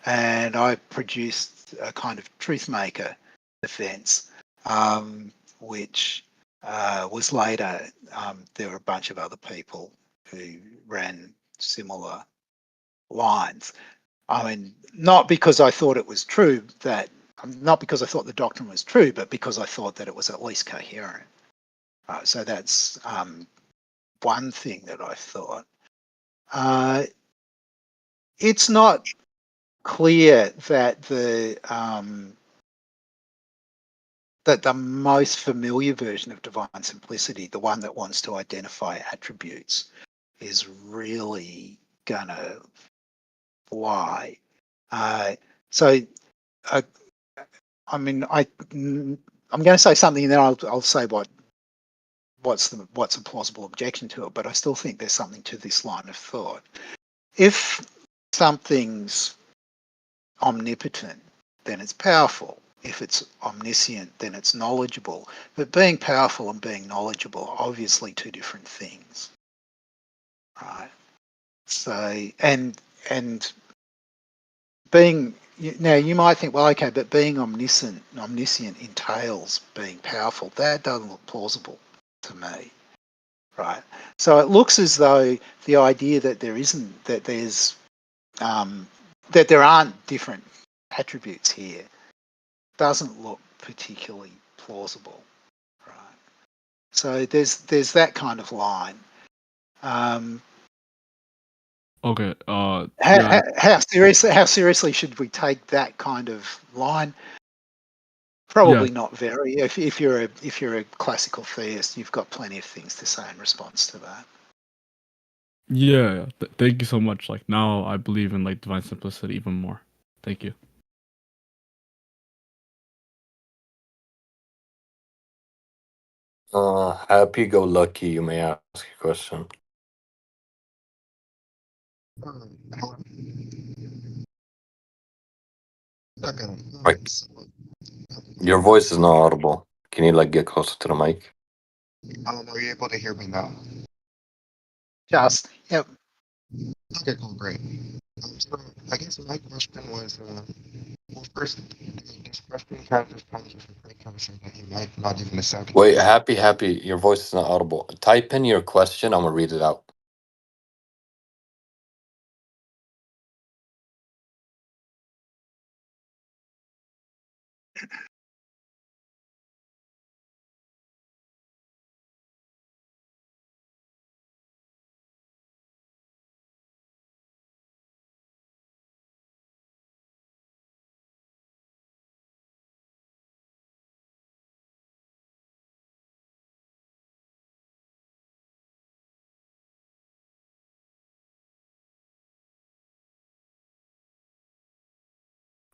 And I produced a kind of truth maker defense, which was later, there were a bunch of other people who ran similar lines. I mean, not because I thought it was true not because I thought the doctrine was true, but because I thought that it was at least coherent. So that's one thing that I thought. It's not clear that the most familiar version of divine simplicity, the one that wants to identify attributes, is really gonna fly. So I mean, I'm going to say something, and then I'll say what's a plausible objection to it. But I still think there's something to this line of thought. If something's omnipotent, then it's powerful. If it's omniscient, then it's knowledgeable. But being powerful and being knowledgeable are obviously two different things, right? So and being now, you might think, well, okay, but being omniscient entails being powerful. That doesn't look plausible to me, right? So it looks as though the idea that there aren't different attributes here doesn't look particularly plausible, right? So there's that kind of line. Okay. How seriously should we take that kind of line? Yeah. Probably not very. If you're a classical theist, you've got plenty of things to say in response to that. Yeah. Thank you so much. Like now, I believe in like divine simplicity even more. Thank you. Happy go lucky, you may ask a question. Like, your voice is not audible. Can you like get closer to the mic? Are you able to hear me now? Just, yep. Okay, cool, great. So I guess my question was, well, first, this question kind of just poses a precursor that you might not even accept. Wait, happy, your voice is not audible. Type in your question, I'm gonna read it out.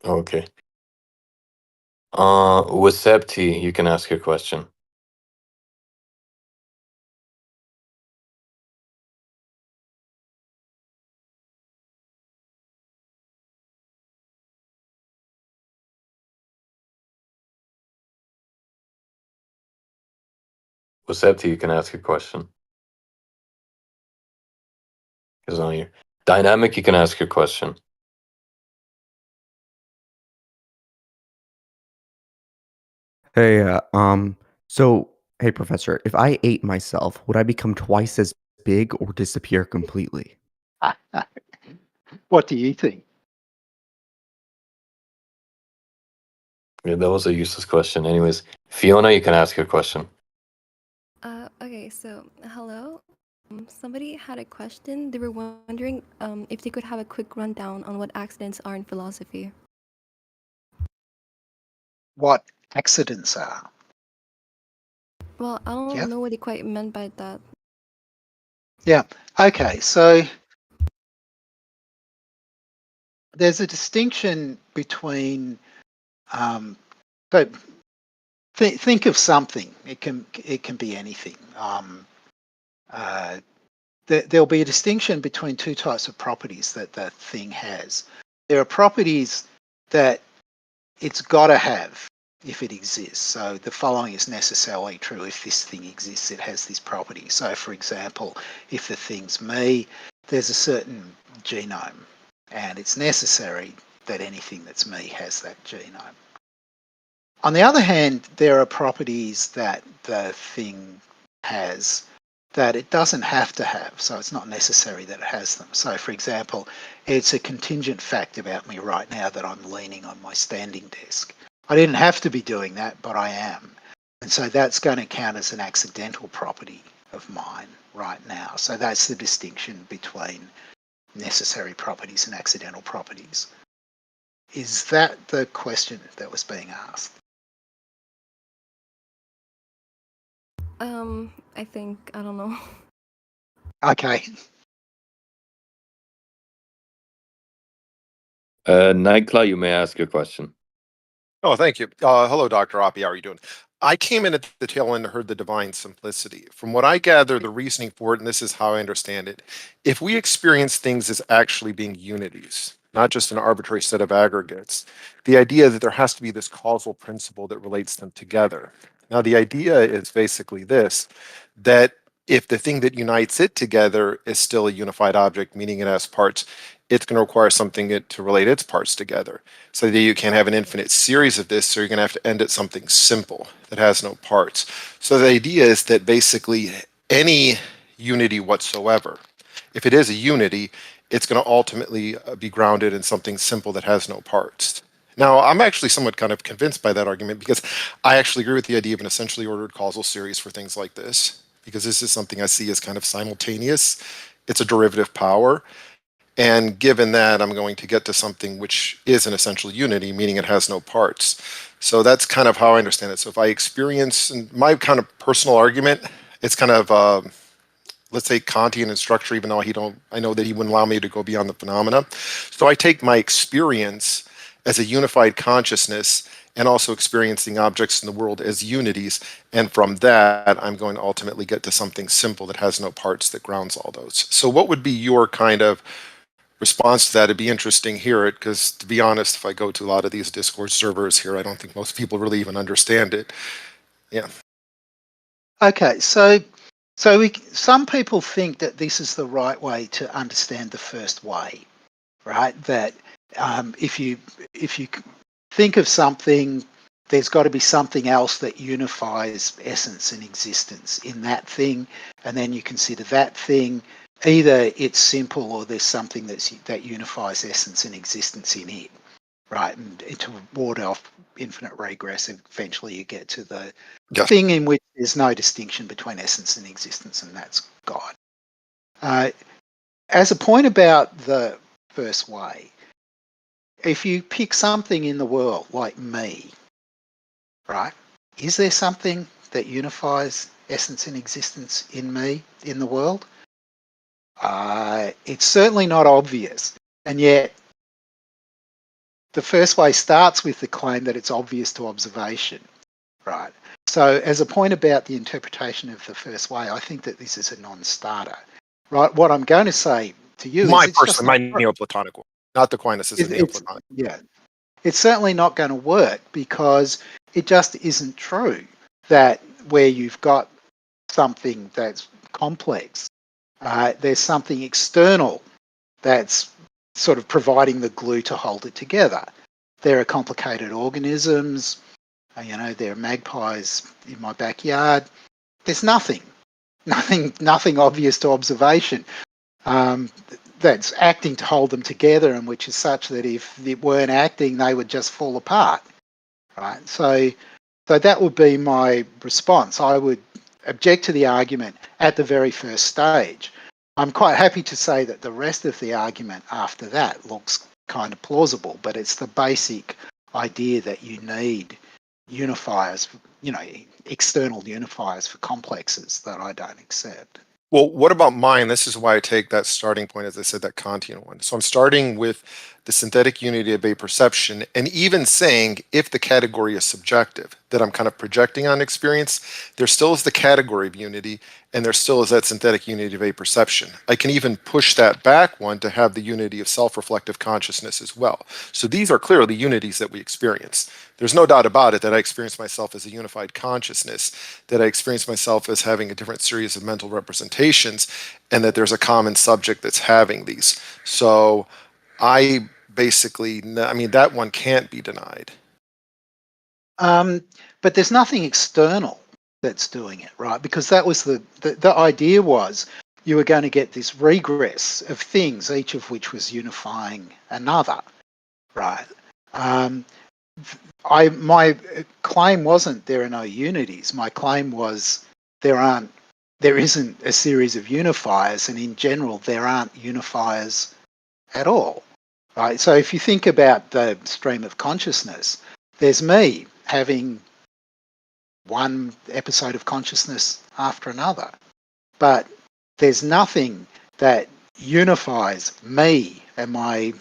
Okay. Wisepti, you can ask your question. Wisepti, you can ask your question. He's on here. Dynamic, you can ask your question. Hey, hey, Professor, if I ate myself, would I become twice as big or disappear completely? What do you think? Yeah, that was a useless question. Anyways, Fiona, you can ask your question. Okay, so hello. Somebody had a question. They were wondering if they could have a quick rundown on what accidents are in philosophy. What accidents are? Well, I don't know what he quite meant by that. Yeah. Okay. So there's a distinction between. So think of something. It can be anything. There'll be a distinction between two types of properties that the thing has. There are properties that it's got to have if it exists. So the following is necessarily true. If this thing exists, it has this property. So for example, if the thing's me, there's a certain genome, and it's necessary that anything that's me has that genome. On the other hand, there are properties that the thing has that it doesn't have to have, so it's not necessary that it has them. So for example, it's a contingent fact about me right now that I'm leaning on my standing desk. I didn't have to be doing that, but I am. And so that's going to count as an accidental property of mine right now. So that's the distinction between necessary properties and accidental properties. Is that the question that was being asked? I think, I don't know. Okay. Nightclaw, you may ask your question. Oh, thank you. Hello, Dr. Oppy. How are you doing? I came in at the tail end and heard the divine simplicity. From what I gather, the reasoning for it, and this is how I understand it, if we experience things as actually being unities, not just an arbitrary set of aggregates, the idea that there has to be this causal principle that relates them together. Now, the idea is basically this, that if the thing that unites it together is still a unified object, meaning it has parts, it's going to require something to relate its parts together. So that you can't have an infinite series of this, so you're going to have to end at something simple that has no parts. So the idea is that basically any unity whatsoever, if it is a unity, it's going to ultimately be grounded in something simple that has no parts. Now, I'm actually somewhat kind of convinced by that argument because I actually agree with the idea of an essentially ordered causal series for things like this, because this is something I see as kind of simultaneous. It's a derivative power. And given that, I'm going to get to something which is an essential unity, meaning it has no parts. So that's kind of how I understand it. So if I experience, and my kind of personal argument, it's kind of, let's say Kantian in structure, even though I know that he wouldn't allow me to go beyond the phenomena. So I take my experience as a unified consciousness and also experiencing objects in the world as unities. And from that, I'm going to ultimately get to something simple that has no parts that grounds all those. So what would be your kind of response to that? It'd be interesting to hear it, because to be honest, if I go to a lot of these Discord servers here, I don't think most people really even understand it. Yeah. Okay, so some people think that this is the right way to understand the first way, right? That if you think of something, there's got to be something else that unifies essence and existence in that thing, and then you consider that thing. Either it's simple or there's something that unifies essence and existence in it, right? And to ward off infinite regress, eventually you get to the thing in which there's no distinction between essence and existence, and that's God. As a point about the first way, if you pick something in the world like me, right, is there something that unifies essence and existence in me, in the world? It's certainly not obvious, and yet the first way starts with the claim that it's obvious to observation, right? So as a point about the interpretation of the first way, I think that this is a non-starter, right? What I'm going to say to you My is it's just person, my not, Neoplatonic one, not the Aquinas, is a Neoplatonic. yeah, it's certainly not going to work, because it just isn't true that where you've got something that's complex, there's something external that's sort of providing the glue to hold it together. There are complicated organisms, there are magpies in my backyard. There's nothing obvious to observation that's acting to hold them together, and which is such that if it weren't acting, they would just fall apart, right? So that would be my response. I would object to the argument at the very first stage. I'm quite happy to say that the rest of the argument after that looks kind of plausible, but it's the basic idea that you need unifiers, external unifiers for complexes that I don't accept. Well, what about mine? This is why I take that starting point, as I said, that Kantian one. So I'm starting with the synthetic unity of a perception, and even saying if the category is subjective, that I'm kind of projecting on experience, there still is the category of unity, and there still is that synthetic unity of a perception. I can even push that back one to have the unity of self-reflective consciousness as well. So these are clearly unities that we experience. There's no doubt about it that I experience myself as a unified consciousness, that I experience myself as having a different series of mental representations, and that there's a common subject that's having these. So I basically, that one can't be denied. But there's nothing external that's doing it, right? Because that was the idea was you were going to get this regress of things, each of which was unifying another, right? My claim wasn't there are no unities. My claim was there isn't a series of unifiers, and in general there aren't unifiers at all, right? So if you think about the stream of consciousness, there's me having one episode of consciousness after another, but there's nothing that unifies me and my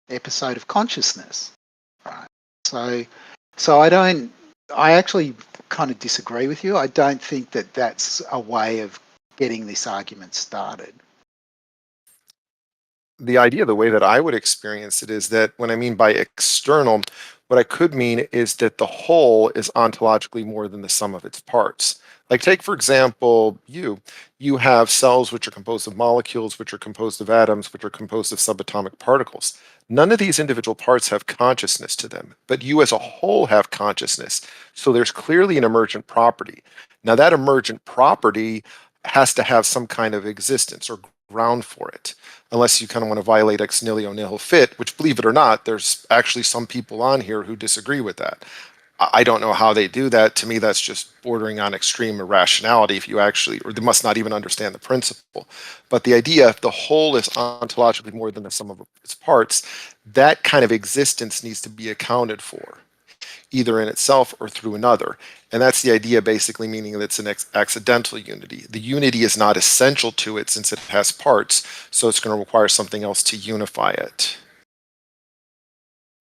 episode of consciousness, right? So I actually kind of disagree with you. I don't think that that's a way of getting this argument started. The idea, the way that I would experience it, is that when I mean by external, what I could mean is that the whole is ontologically more than the sum of its parts. Like take, for example, you have cells which are composed of molecules, which are composed of atoms, which are composed of subatomic particles. None of these individual parts have consciousness to them, but you as a whole have consciousness. So there's clearly an emergent property. Now that emergent property has to have some kind of existence or ground for it, unless you kind of want to violate ex nihilo nihil fit, which, believe it or not, there's actually some people on here who disagree with that. I don't know how they do that. To me, that's just bordering on extreme irrationality if you actually, or they must not even understand the principle. But the idea, if the whole is ontologically more than the sum of its parts, that kind of existence needs to be accounted for, either in itself or through another. And that's the idea, basically, meaning that it's an accidental unity. The unity is not essential to it since it has parts, so it's going to require something else to unify it.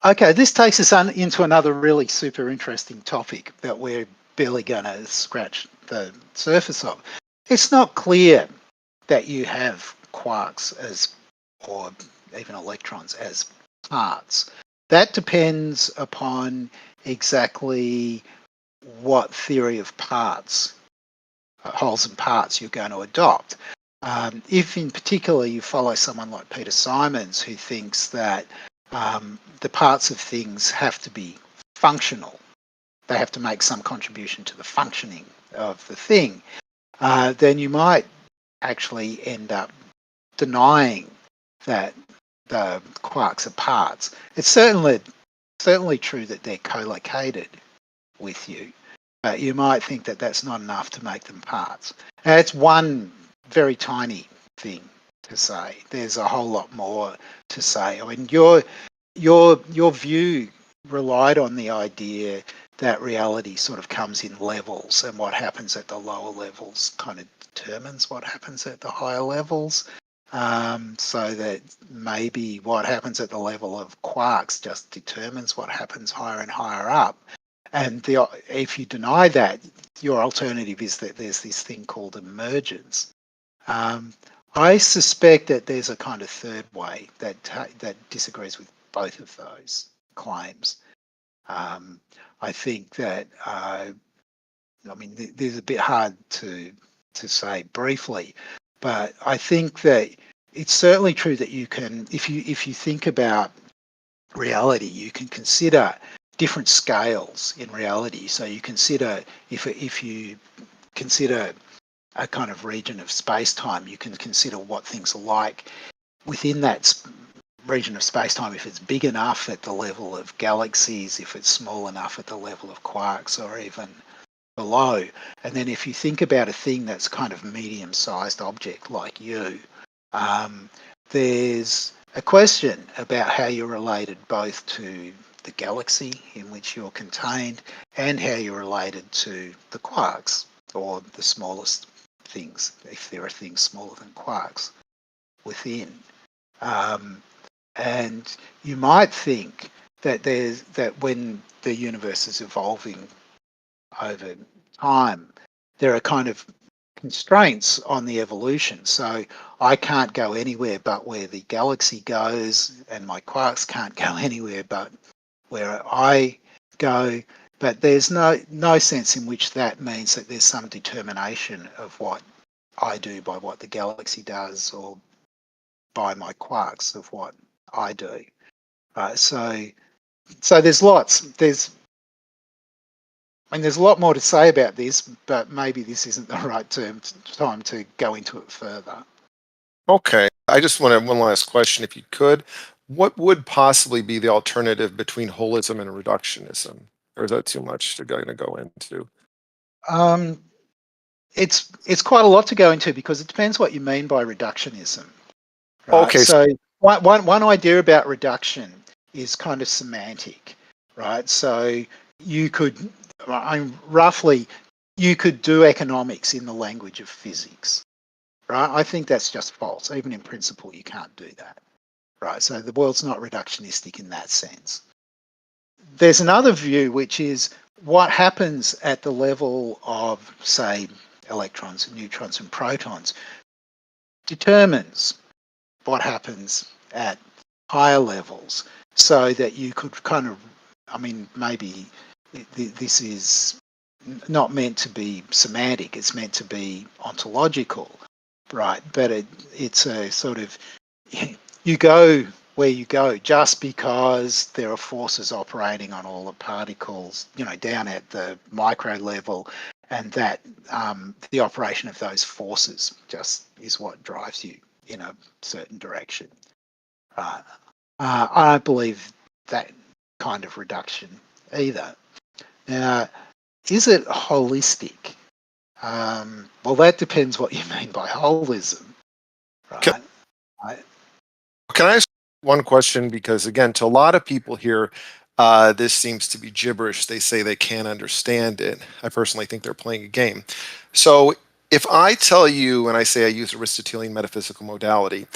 Okay, this takes us into another really super interesting topic that we're barely going to scratch the surface of. It's not clear that you have quarks as, or even electrons as parts. That depends upon exactly what theory of parts, wholes and parts, you're going to adopt. If in particular you follow someone like Peter Simons, who thinks that the parts of things have to be functional, they have to make some contribution to the functioning of the thing, then you might actually end up denying that the quarks are parts. It's certainly true that they're co-located with you, but you might think that that's not enough to make them parts. And it's one very tiny thing to say. There's a whole lot more to say. I mean, your view relied on the idea that reality sort of comes in levels, and what happens at the lower levels kind of determines what happens at the higher levels. So that maybe what happens at the level of quarks just determines what happens higher and higher up. And if you deny that, your alternative is that there's this thing called emergence. I suspect that there's a kind of third way that disagrees with both of those claims. I think that I mean, there's a bit hard to say briefly, but I think that it's certainly true that you can, if you think about reality, you can consider different scales in reality. So you consider, if you consider a kind of region of space-time, you can consider what things are like within that region of space-time, if it's big enough at the level of galaxies, if it's small enough at the level of quarks, or even below. And then if you think about a thing that's kind of medium-sized object like you, there's a question about how you're related both to the galaxy in which you're contained and how you're related to the quarks, or the smallest things, if there are things smaller than quarks within. And you might think that when the universe is evolving over time, there are kind of constraints on the evolution. So I can't go anywhere but where the galaxy goes, and my quarks can't go anywhere but where I go. But there's no sense in which that means that there's some determination of what I do by what the galaxy does, or by my quarks of what I do. So there's lots. There's a lot more to say about this, but maybe this isn't the right time to go into it further. Okay, I just wanted one last question, if you could. What would possibly be the alternative between holism and reductionism? Or is that too much to go into? It's quite a lot to go into, because it depends what you mean by reductionism. Right? Okay. So one idea about reduction is kind of semantic, right? So you could, roughly, you could do economics in the language of physics, right? I think that's just false. Even in principle, you can't do that, right? So the world's not reductionistic in that sense. There's another view, which is what happens at the level of, say, electrons and neutrons and protons determines what happens at higher levels, so that you could kind of, I mean, maybe this is not meant to be semantic, it's meant to be ontological, right? But it's a sort of, you go where you go just because there are forces operating on all the particles, down at the micro level, and that the operation of those forces just is what drives you in a certain direction. I don't believe that kind of reduction either. Now, is it holistic? Well, that depends what you mean by holism, right? Can I ask one question? Because again, to a lot of people here, this seems to be gibberish. They say they can't understand it. I personally think they're playing a game. So if I tell you and I say I use Aristotelian metaphysical modality,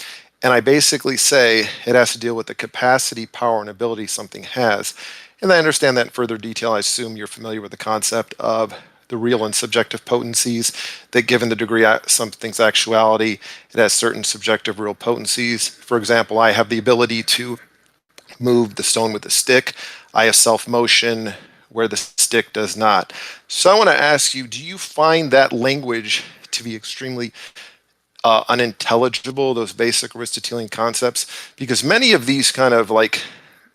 and I basically say it has to deal with the capacity, power, and ability something has, and I understand that in further detail, I assume you're familiar with the concept of the real and subjective potencies, that given the degree of something's actuality, it has certain subjective real potencies. For example, I have the ability to move the stone with a stick. I have self-motion where the stick does not. So I want to ask you, do you find that language to be extremely unintelligible, those basic Aristotelian concepts? Because many of these kind of like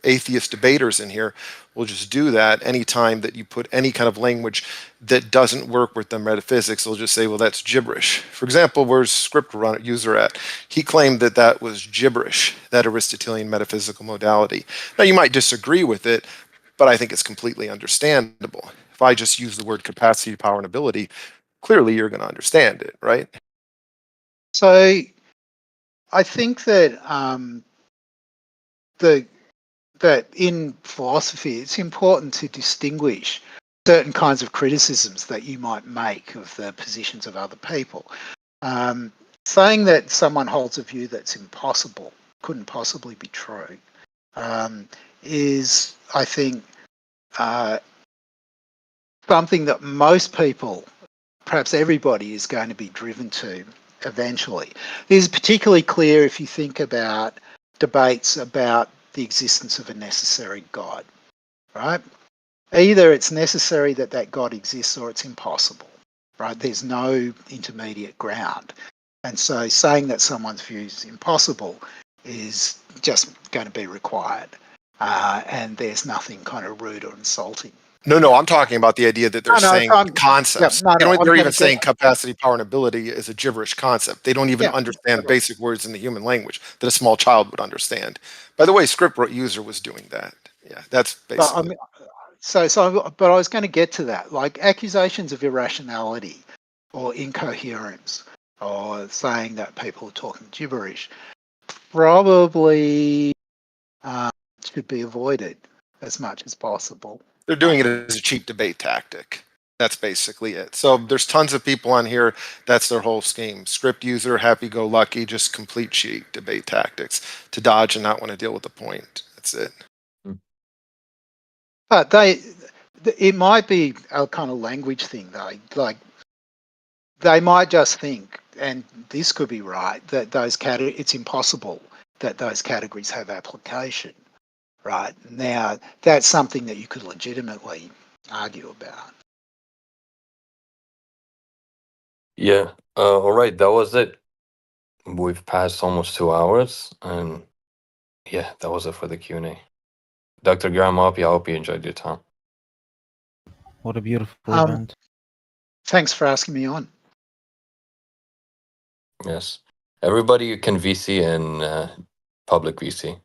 atheist debaters in here will just do that anytime that you put any kind of language that doesn't work with the metaphysics. They'll just say, well, that's gibberish. For example, where's script user at? He claimed that that was gibberish, that Aristotelian metaphysical modality. Now, you might disagree with it, but I think it's completely understandable. If I just use the word capacity, power, and ability, clearly you're going to understand it, right? So I think that that in philosophy, it's important to distinguish certain kinds of criticisms that you might make of the positions of other people. Saying that someone holds a view that's impossible, couldn't possibly be true, is, I think, something that most people, perhaps everybody, is going to be driven to eventually. This is particularly clear if you think about debates about the existence of a necessary God, right? Either it's necessary that that God exists or it's impossible, right? There's no intermediate ground. And so saying that someone's view is impossible is just going to be required. And there's nothing kind of rude or insulting. No, I'm talking about the idea that they're saying concepts. They're even saying capacity, power, and ability is a gibberish concept. They don't even understand basic words in the human language that a small child would understand. By the way, script user was doing that. Yeah, that's basically. But I was going to get to that. Like accusations of irrationality or incoherence or saying that people are talking gibberish probably should be avoided as much as possible. They're doing it as a cheap debate tactic. That's basically it. So there's tons of people on here. That's their whole scheme. Script user, happy-go-lucky, just complete cheap debate tactics to dodge and not want to deal with the point. That's it. But it might be a kind of language thing, though. Like they might just think, and this could be right, that it's impossible that those categories have application. Right. Now, that's something that you could legitimately argue about. Yeah. All right. That was it. We've passed almost 2 hours, and yeah, that was it for the Q&A. Dr. Graham, Oppy, I hope you enjoyed your time. What a beautiful event. Thanks for asking me on. Yes. Everybody can VC in public VC.